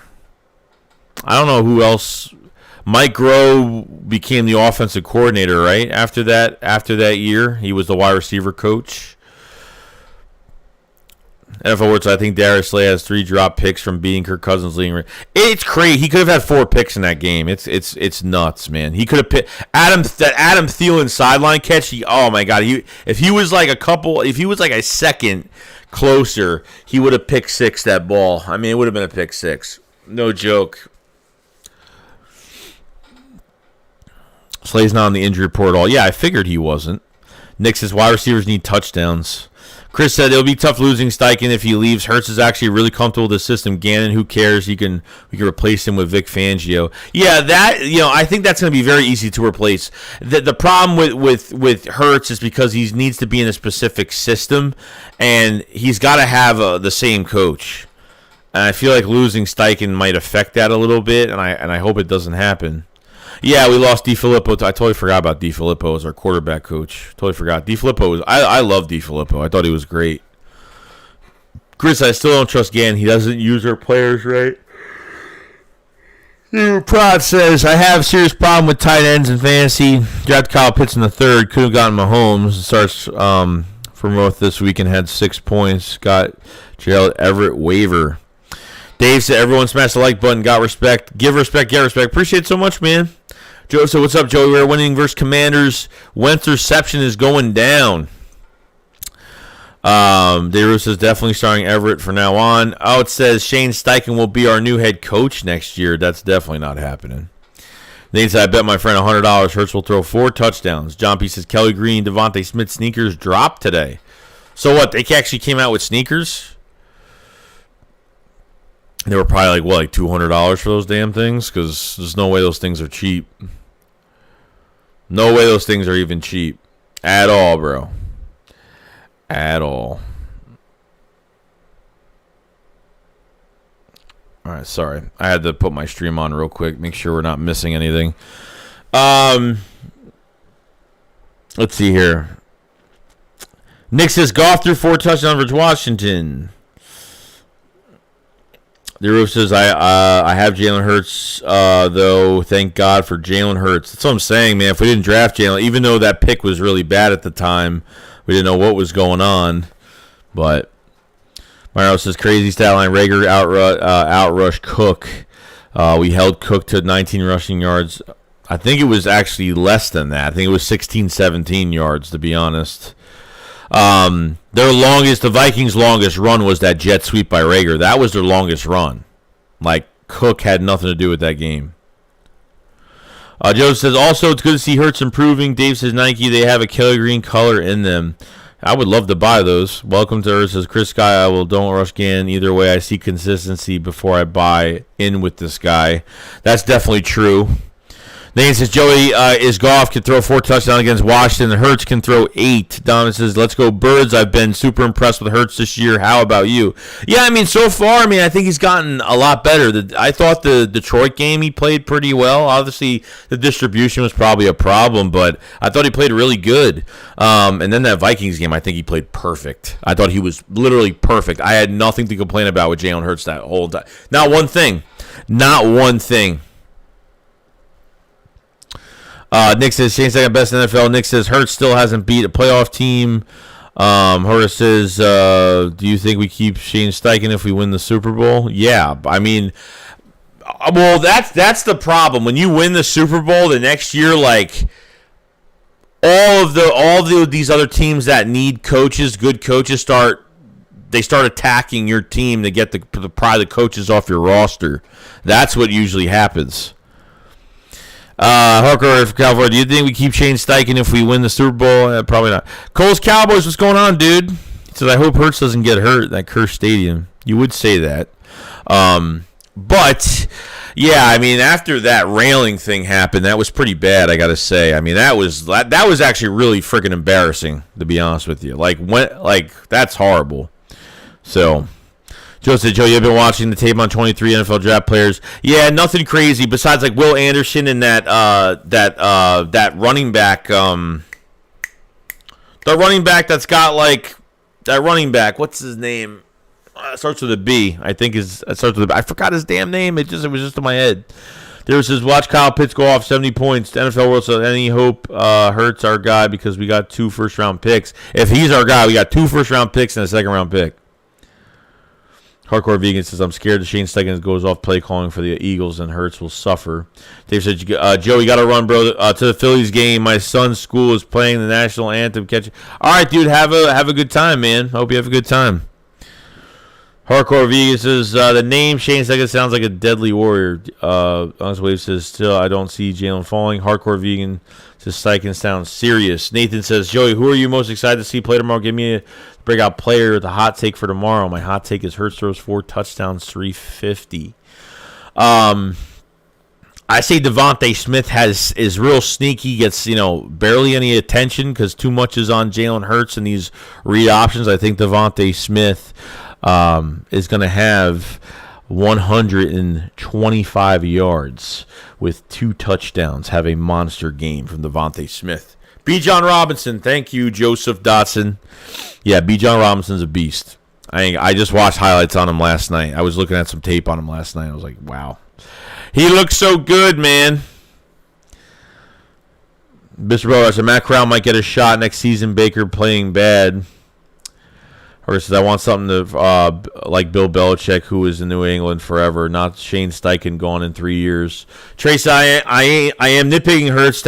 S2: I don't know who else. Mike Groh became the offensive coordinator, right? After that year, he was the wide receiver coach. NFL Words, I think Darius Slay has 3 drop picks from beating Kirk Cousins leading. It's crazy. He could have had 4 picks in that game. It's nuts, man. He could have picked Adam Thielen sideline catch. Oh my God. If he was like a second closer, he would have picked 6 that ball. I mean, it would have been a pick 6. No joke. Slay's not on the injury report at all. Yeah, I figured he wasn't. Nick says wide receivers need touchdowns. Chris said it'll be tough losing Steichen if he leaves. Hurts is actually really comfortable with the system. Gannon, who cares? We can replace him with Vic Fangio. Yeah, I think that's going to be very easy to replace. The problem with Hurts is because he needs to be in a specific system, and he's got to have the same coach. And I feel like losing Steichen might affect that a little bit, and I hope it doesn't happen. Yeah, we lost DeFilippo. I totally forgot about DeFilippo as our quarterback coach. Totally forgot. I love DeFilippo. I thought he was great. Chris, I still don't trust Gann. He doesn't use our players right. Prod says, I have a serious problem with tight ends in fantasy. Drafted Kyle Pitts in the 3rd. Could have gotten Mahomes. Starts from Roth this week and had 6 points. Got Gerald Everett waiver. Dave said, everyone smash the like button. Got respect. Give respect, get respect. Appreciate it so much, man. Joe said, what's up, Joey? We're winning versus Commanders. Wentz reception is going down. Daru says, definitely starting Everett for now on. Oh, it says Shane Steichen will be our new head coach next year. That's definitely not happening. Nate said, I bet my friend $100 Hurts will throw 4 touchdowns. John P. says, Kelly Green, Devontae Smith sneakers dropped today. So what? They actually came out with sneakers? They were probably like $200 for those damn things? Because there's no way those things are cheap. No way those things are even cheap. At all, bro. At all. All right, sorry. I had to put my stream on real quick. Make sure we're not missing anything. Let's see here. Nick says, Goff threw 4 touchdowns versus Washington. The Roof says, I have Jalen Hurts, though. Thank God for Jalen Hurts. That's what I'm saying, man. If we didn't draft Jalen, even though that pick was really bad at the time, we didn't know what was going on. But Mario says, crazy stat line. Rager outrushed Cook. We held Cook to 19 rushing yards. I think it was actually less than that. I think it was 16, 17 yards, to be honest. The Vikings' longest run was that jet sweep by Rager. That was their longest run. Like, Cook had nothing to do with that game. Joe says, also, it's good to see Hurts improving. Dave says, Nike, they have a Kelly Green color in them. I would love to buy those. Welcome to Hurts, says Chris Guy. Don't rush Gann. Either way, I see consistency before I buy in with this guy. That's definitely true. Nate says, Joey is Goff can throw 4 touchdowns against Washington. Hurts can throw 8. Donovan says, let's go Birds. I've been super impressed with Hurts this year. How about you? Yeah, I mean, so far, I think he's gotten a lot better. I thought the Detroit game he played pretty well. Obviously, the distribution was probably a problem, but I thought he played really good. And then that Vikings game, I think he played perfect. I thought he was literally perfect. I had nothing to complain about with Jalen Hurts that whole time. Not one thing. Not one thing. Nick says, Shane's second best in the NFL. Nick says, Hurts still hasn't beat a playoff team. Horace says, do you think we keep Shane Steichen if we win the Super Bowl? Yeah. I mean, well, that's the problem. When you win the Super Bowl the next year, like, all of these other teams that need coaches, good coaches, start attacking your team to get the pry the coaches off your roster. That's what usually happens. Hooker for California, do you think we keep Shane Steichen if we win the Super Bowl? Probably not. Coles Cowboys, what's going on, dude? He says, I hope Hurts doesn't get hurt at that cursed stadium. You would say that. But yeah, I mean, after that railing thing happened, that was pretty bad. I gotta say. I mean, that was actually really freaking embarrassing, to be honest with you. That's horrible. So, Joe said, Joe, you've been watching the tape on 23 NFL draft players. Yeah, nothing crazy besides like Will Anderson and that running back. The running back that's got like that running back. What's his name? Starts with a B. I think it starts with a B. I forgot his damn name. It was just in my head. There says, watch Kyle Pitts go off 70 points. The NFL World says, any hope hurts our guy because we got 2 first-round picks. If he's our guy, we got 2 first-round picks and a second-round pick. Hardcore Vegan says, I'm scared that Shane Steichen goes off play calling for the Eagles and Hurts will suffer. Dave said, Joe, you got to run, bro, to the Phillies game. My son's school is playing the national anthem. All right, dude, have a good time, man. Hope you have a good time. Hardcore Vegan says, the name Shane Steichen sounds like a deadly warrior. Honest Wave says, still, I don't see Jalen falling. Hardcore Vegan says, Steichen sounds serious. Nathan says, Joey, who are you most excited to see play tomorrow? Give me a breakout player with a hot take for tomorrow. My hot take is Hurts throws 4 touchdowns, 350. I say Devontae Smith is real sneaky, gets barely any attention because too much is on Jalen Hurts and these read options. I think Devontae Smith is going to have 125 yards with 2 touchdowns. Have a monster game from Devontae Smith. B. John Robinson, thank you, Joseph Dotson. Yeah, B. John Robinson's a beast. I just watched highlights on him last night. I was looking at some tape on him last night. I was like, wow. He looks so good, man. Mr. Bro said, Matt Corral might get a shot next season. Baker playing bad. Or says, I want something to like Bill Belichick, who was in New England forever, not Shane Steichen gone in 3 years. Trace, I am nitpicking Hurts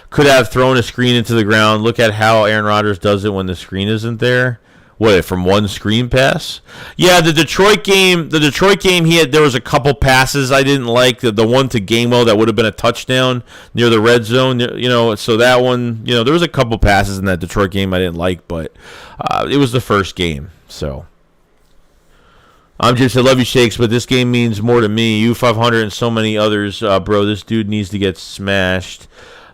S2: could have thrown a screen into the ground. Look at how Aaron Rodgers does it when the screen isn't there. What, from one screen pass? Yeah, the Detroit game, there was a couple passes I didn't like. The one to Gainwell that would have been a touchdown near the red zone, so that one, there was a couple passes in that Detroit game I didn't like, but it was the first game, so. I'm just, I love you, Shakes, but this game means more to me. U500 and so many others, bro. This dude needs to get smashed.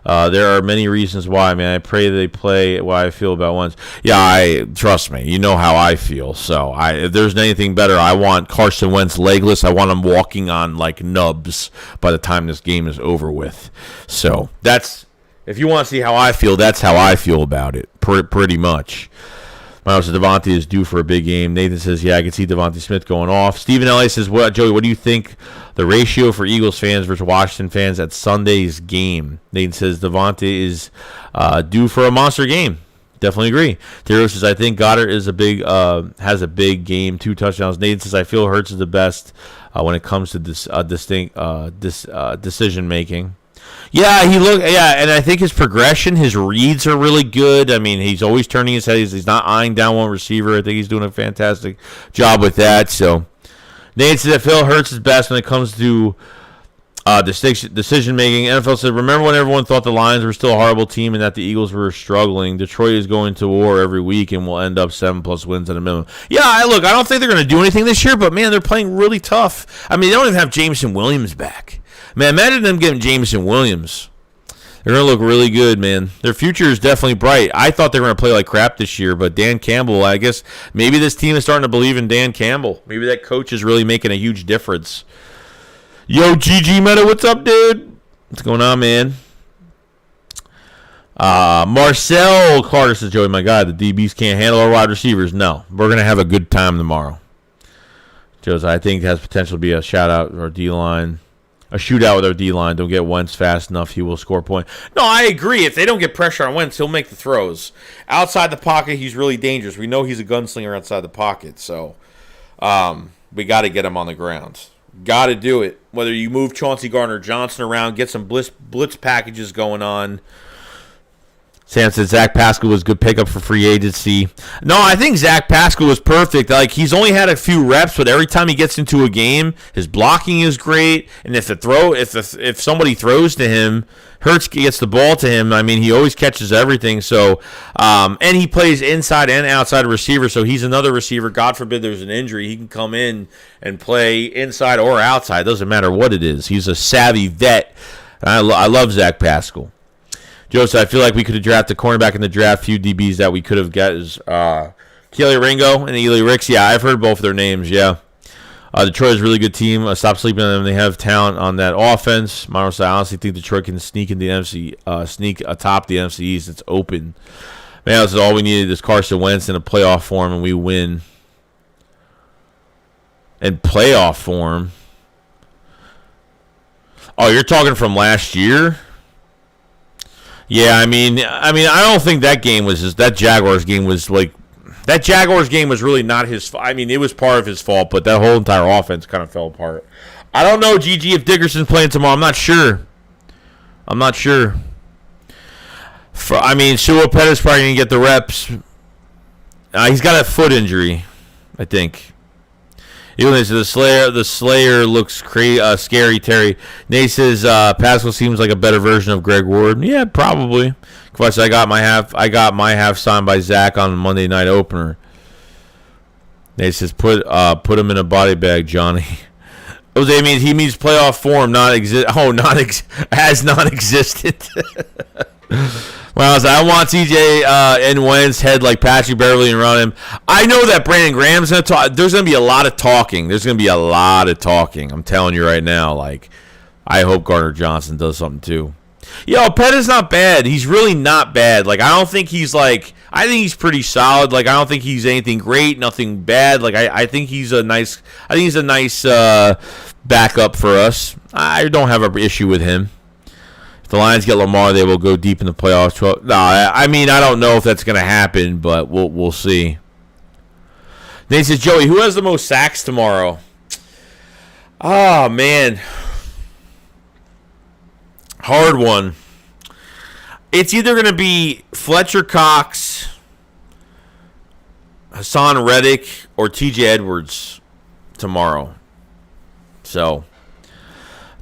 S2: There are many reasons why, man. I pray they play what I feel about ones. Yeah, trust me. You know how I feel. So if there's anything better, I want Carson Wentz legless. I want him walking on like nubs by the time this game is over with. So if you want to see how I feel, that's how I feel about it, pretty much. Miles says Devontae is due for a big game. Nathan says, yeah, I can see Devontae Smith going off. Stephen L.A. says, Joey, what do you think the ratio for Eagles fans versus Washington fans at Sunday's game? Nathan says Devontae is due for a monster game. Definitely agree. Terry says, I think Goddard is has a big game, 2 touchdowns. Nathan says, I feel Hurts is the best when it comes to this decision making. Yeah, and I think his progression, his reads are really good. I mean, he's always turning his head. He's not eyeing down one receiver. I think he's doing a fantastic job with that. So, Nate said that Phil Hurts is best when it comes to decision making. NFL said, remember when everyone thought the Lions were still a horrible team and that the Eagles were struggling? Detroit is going to war every week and will end up 7+ wins at a minimum. Yeah, I don't think they're going to do anything this year, but man, they're playing really tough. I mean, they don't even have Jameson Williams back. Man, imagine them getting Jameson Williams. They're going to look really good, man. Their future is definitely bright. I thought they were going to play like crap this year, but Dan Campbell, I guess maybe this team is starting to believe in Dan Campbell. Maybe that coach is really making a huge difference. Yo, GG Meta, what's up, dude? What's going on, man? Marcel Carter says, Joey, my God, the DBs can't handle our wide receivers. No, we're going to have a good time tomorrow. Joe's, I think, has potential to be a shout-out or D-line. A shootout with our D-line. Don't get Wentz fast enough. He will score a point. No, I agree. If they don't get pressure on Wentz, he'll make the throws. Outside the pocket, he's really dangerous. We know he's a gunslinger outside the pocket. So we got to get him on the ground. Got to do it. Whether you move Chauncey Gardner-Johnson around, get some blitz packages going on. Sam said Zach Pascal was a good pickup for free agency. No, I think Zach Pascal was perfect. Like, he's only had a few reps, but every time he gets into a game, his blocking is great. And if somebody throws to him, Hurts gets the ball to him. I mean, he always catches everything. So, and he plays inside and outside receiver. So he's another receiver. God forbid there's an injury, he can come in and play inside or outside. Doesn't matter what it is. He's a savvy vet. I love Zach Pascal. Joseph, I feel like we could have drafted a cornerback in the draft. Few DBs that we could have got is Keely Ringo and Ely Ricks. Yeah, I've heard both their names, yeah. Detroit is a really good team. Stop sleeping on them. They have talent on that offense. I honestly think Detroit can sneak into the NFC, sneak atop the NFC East. It's open. Man, this is all we needed is Carson Wentz in a playoff form, and we win. In playoff form? Oh, you're talking from last year? Yeah, I mean, I don't think that game was just that Jaguars game was like that Jaguars game was really not his fault. I mean, it was part of his fault, but that whole entire offense kind of fell apart. I don't know, GG, if Dickerson's playing tomorrow. I'm not sure. Sua Pettis probably going to get the reps. He's got a foot injury, I think. Even the Slayer looks scary, Terry. Nate says Pascal seems like a better version of Greg Ward. Yeah, probably. I got my half signed by Zach on the Monday night opener. Nate says put him in a body bag, Johnny. Jose means he means playoff form, non-existent. Well, I want TJ and Wentz head like Patrick Beverly and run him. I know that Brandon Graham's going to talk. There's going to be a lot of talking. I'm telling you right now. Like, I hope Gardner Johnson does something too. Yo, Pettis not bad. He's really not bad. Like, I think he's pretty solid. Like, I don't think he's anything great, nothing bad. Like, I think he's a nice backup for us. I don't have an issue with him. If the Lions get Lamar, they will go deep in the playoffs. I don't know if that's going to happen, but we'll see. Nate says, Joey, who has the most sacks tomorrow? Oh, man. Hard one. It's either going to be Fletcher Cox, Hassan Reddick, or TJ Edwards tomorrow. So,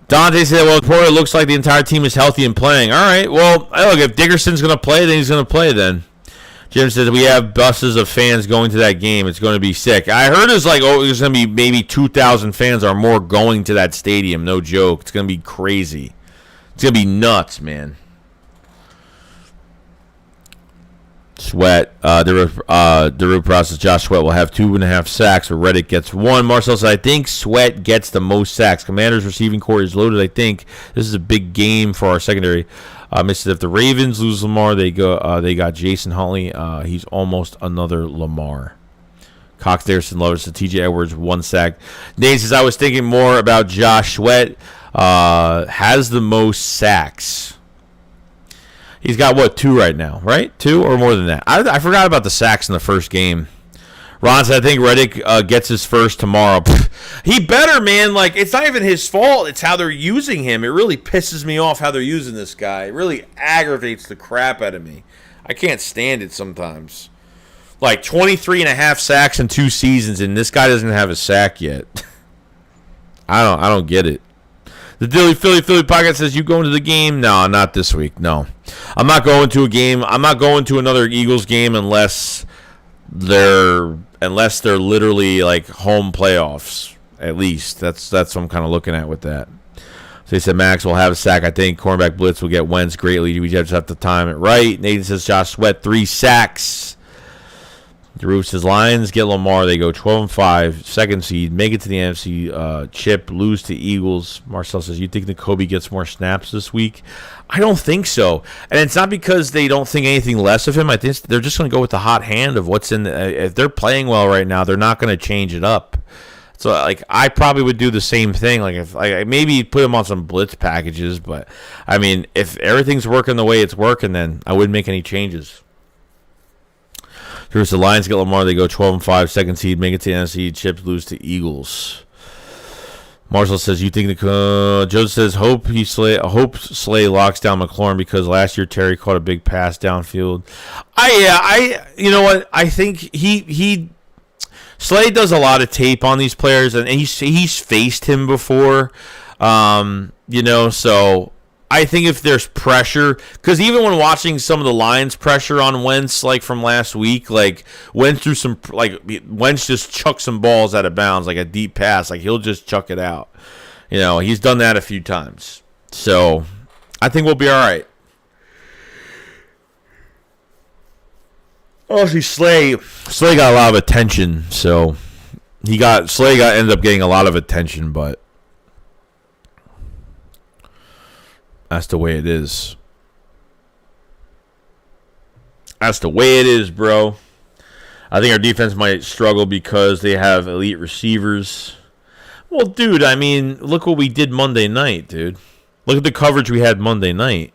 S2: Dante said, well, it looks like the entire team is healthy and playing. All right, well, look, if Dickerson's going to play, then he's going to play then. Jim says, we have buses of fans going to that game. It's going to be sick. I heard there's going to be maybe 2,000 fans or more going to that stadium. No joke. It's going to be crazy. It's going to be nuts, man. Sweat. The root process. Josh Sweat will have 2.5 sacks, but Reddick gets 1. Marcel says, I think Sweat gets the most sacks. Commander's receiving core is loaded, I think. This is a big game for our secondary. If the Ravens lose Lamar, they got Jason Huntley. He's almost another Lamar. Cox Darrison Lovers to TJ Edwards, 1 sack. Nate says, I was thinking more about Josh Sweat. Has the most sacks. He's got, 2 right now, right? 2 or more than that. I forgot about the sacks in the first game. Ron said, I think Reddick gets his first tomorrow. He better, man. Like, it's not even his fault. It's how they're using him. It really pisses me off how they're using this guy. It really aggravates the crap out of me. I can't stand it sometimes. Like, 23.5 sacks in 2 seasons, and this guy doesn't have a sack yet. I don't get it. The Philly Pocket says, you going to the game? No, not this week. No. I'm not going to a game. I'm not going to another Eagles game unless they're literally like home playoffs, at least. That's what I'm kind of looking at with that. So they said Max will have a sack. I think cornerback blitz will get Wentz greatly. We just have to time it right. Nathan says Josh Sweat 3 sacks. Drew says Lions get Lamar. They go 12-5, second seed, make it to the NFC chip, lose to Eagles. Marcel says, you think N'Kobe gets more snaps this week? I don't think so. And it's not because they don't think anything less of him. I think they're just going to go with the hot hand of what's in if they're playing well right now, they're not going to change it up. So, like, I probably would do the same thing. Like, if maybe put him on some blitz packages. But, I mean, if everything's working the way it's working, then I wouldn't make any changes. Here's the Lions get Lamar. They go 12-5, second seed, make it to the NFC. Chips lose to Eagles. Marshall says, you think Joe says, hope Slay locks down McLaurin because last year Terry caught a big pass downfield. You know what? I think Slay does a lot of tape on these players, and he's faced him before, so I think if there's pressure, because even when watching some of the Lions pressure on Wentz, like from last week, like Wentz just chucked some balls out of bounds, like a deep pass, like he'll just chuck it out. He's done that a few times. So I think we'll be all right. Honestly, Slay got a lot of attention, so ended up getting a lot of attention, but that's the way it is. That's the way it is, bro. I think our defense might struggle because they have elite receivers. Well, dude, I mean, look what we did Monday night, dude. Look at the coverage we had Monday night.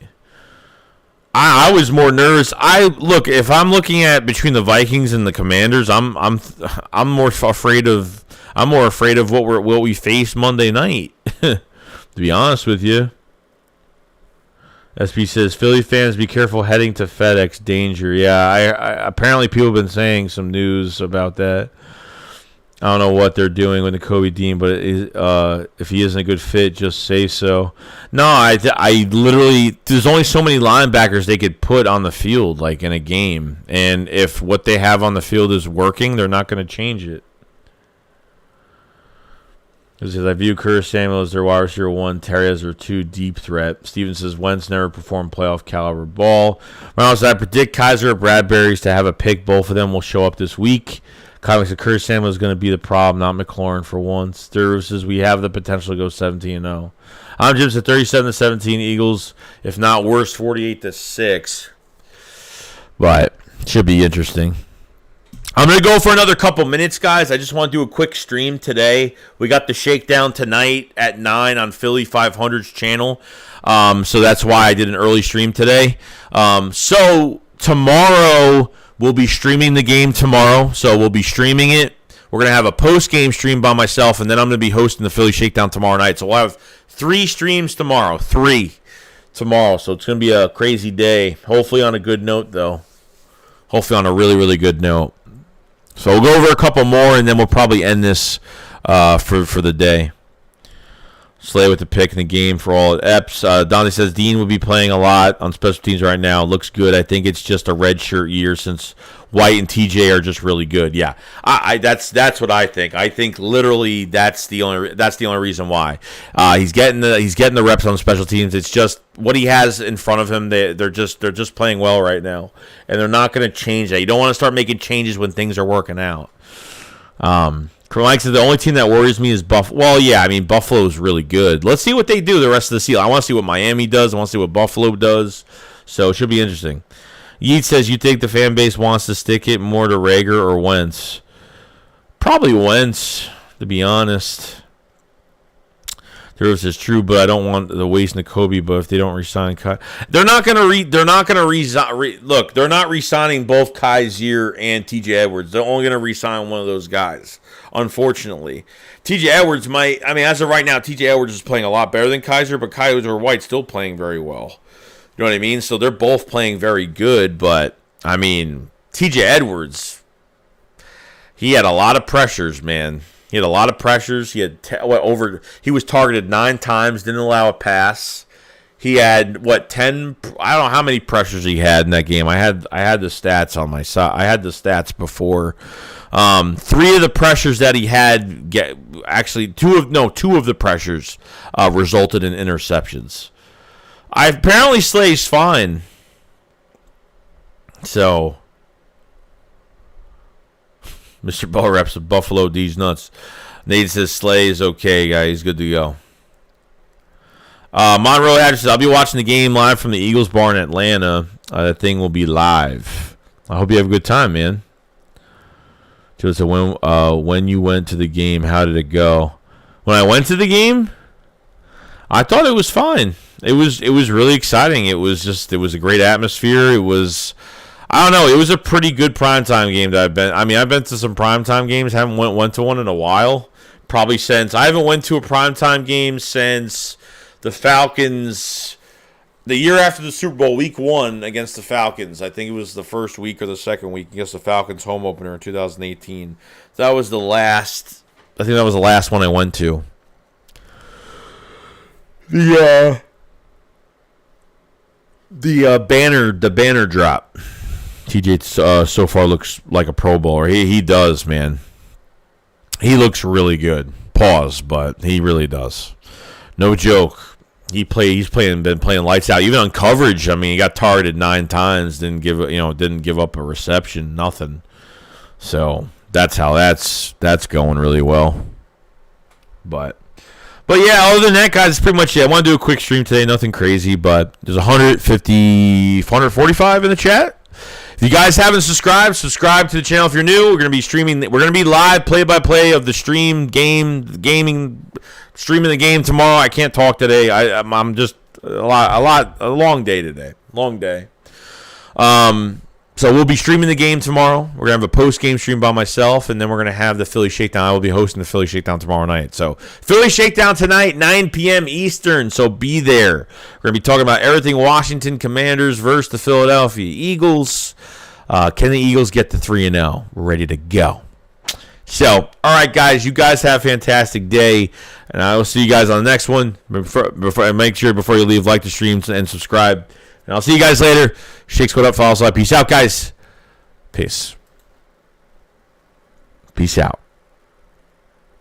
S2: I was more nervous. If I'm looking at between the Vikings and the Commanders, I'm more afraid of what we faced Monday night. To be honest with you. SB says, Philly fans, be careful heading to FedEx. Danger. Yeah, I apparently people have been saying some news about that. I don't know what they're doing with Nakobe Dean, but if he isn't a good fit, just say so. No, I literally, there's only so many linebackers they could put on the field, like in a game. And if what they have on the field is working, they're not going to change it. It says, I view Curtis Samuel as their wide receiver 1, Terry as their 2 deep threat. Steven says, Wentz never performed playoff caliber ball. Reynolds says, I predict Kaiser or Bradbury's to have a pick. Both of them will show up this week. Kyle says, Curtis Samuel is going to be the problem, not McLaurin for once. Thurr says, we have the potential to go 17-0. I'm Jim said 37-17 Eagles. If not worse, 48-6. But should be interesting. I'm going to go for another couple minutes, guys. I just want to do a quick stream today. We got the shakedown tonight at 9 on Philly 500's channel. So that's why I did an early stream today. So tomorrow, we'll be streaming the game tomorrow. So we'll be streaming it. We're going to have a post-game stream by myself, and then I'm going to be hosting the Philly shakedown tomorrow night. So we'll have 3 streams tomorrow. 3 tomorrow. So it's going to be a crazy day. Hopefully on a good note, though. Hopefully on a really, really good note. So we'll go over a couple more, and then we'll probably end this for the day. Slay with the pick in the game for all EPs. Donnie says Dean will be playing a lot on special teams right now. Looks good. I think it's just a red shirt year since White and TJ are just really good. Yeah, that's what I think. I think literally that's the only reason why he's getting the reps on special teams. It's just what he has in front of him. They're just playing well right now, and they're not going to change that. You don't want to start making changes when things are working out. Mike said the only team that worries me is Buffalo. Well, yeah, I mean Buffalo is really good. Let's see what they do the rest of the season. I want to see what Miami does. I want to see what Buffalo does. So it should be interesting. Yeet says, you think the fan base wants to stick it more to Rager or Wentz? Probably Wentz, to be honest. This is true, but I don't want the waste Nakobe. But if they don't resign Kai, they're not going to resign. Look, they're not resigning both Kaiser and TJ Edwards. They're only going to resign one of those guys. Unfortunately, TJ Edwards might. I mean, as of right now, TJ Edwards is playing a lot better than Kaiser, but Kaiser White's still playing very well. You know what I mean? So they're both playing very good, but I mean, TJ Edwards, he had a lot of pressures, man. He had a lot of pressures. He had he was targeted 9 times, didn't allow a pass. He had 10? I don't know how many pressures he had in that game. I had the stats on my side. I had the stats before. 3 of the pressures that he had two of the pressures resulted in interceptions. Apparently Slay's fine. So, Mr. Bell reps of Buffalo D's nuts. Nate says Slay is okay, guys. He's good to go. Monroe Hatcher says, I'll be watching the game live from the Eagles bar in Atlanta. That thing will be live. I hope you have a good time, man. Joe said, when you went to the game, how did it go? When I went to the game, I thought it was fine. It was really exciting. It was a great atmosphere. It was, I don't know, it was a pretty good primetime game that I've been to some primetime games. Haven't went to one in a while. Probably since I haven't went to a primetime game since the Falcons. The year after the Super Bowl, week 1 against the Falcons. I think it was the first week or the second week against the Falcons home opener in 2018. That was the last. I think that was the last one I went to. The banner drop. TJ so far looks like a Pro Bowler. He does, man. He looks really good. Pause, but he really does. No joke. Been playing lights out. Even on coverage, I mean, he got targeted 9 times. Didn't give up a reception. Nothing. So that's how that's going really well. But yeah, other than that, guys, it's pretty much it. I want to do a quick stream today. Nothing crazy, but there's 145 in the chat. If you guys haven't subscribed to the channel if you're new. We're going to be streaming. We're going to be live play-by-play of the streaming the game tomorrow. I can't talk today. I'm just a long day today. Long day. So we'll be streaming the game tomorrow. We're going to have a post-game stream by myself, and then we're going to have the Philly Shakedown. I will be hosting the Philly Shakedown tomorrow night. So Philly Shakedown tonight, 9 p.m. Eastern, so be there. We're going to be talking about everything Washington Commanders versus the Philadelphia Eagles. Can the Eagles get to 3-0? We're ready to go. So, all right, guys, you guys have a fantastic day, and I will see you guys on the next one. Make sure before you leave, like the stream and subscribe. And I'll see you guys later. SHAKESQUAD up, follow us. Peace out, guys. Peace. Peace out.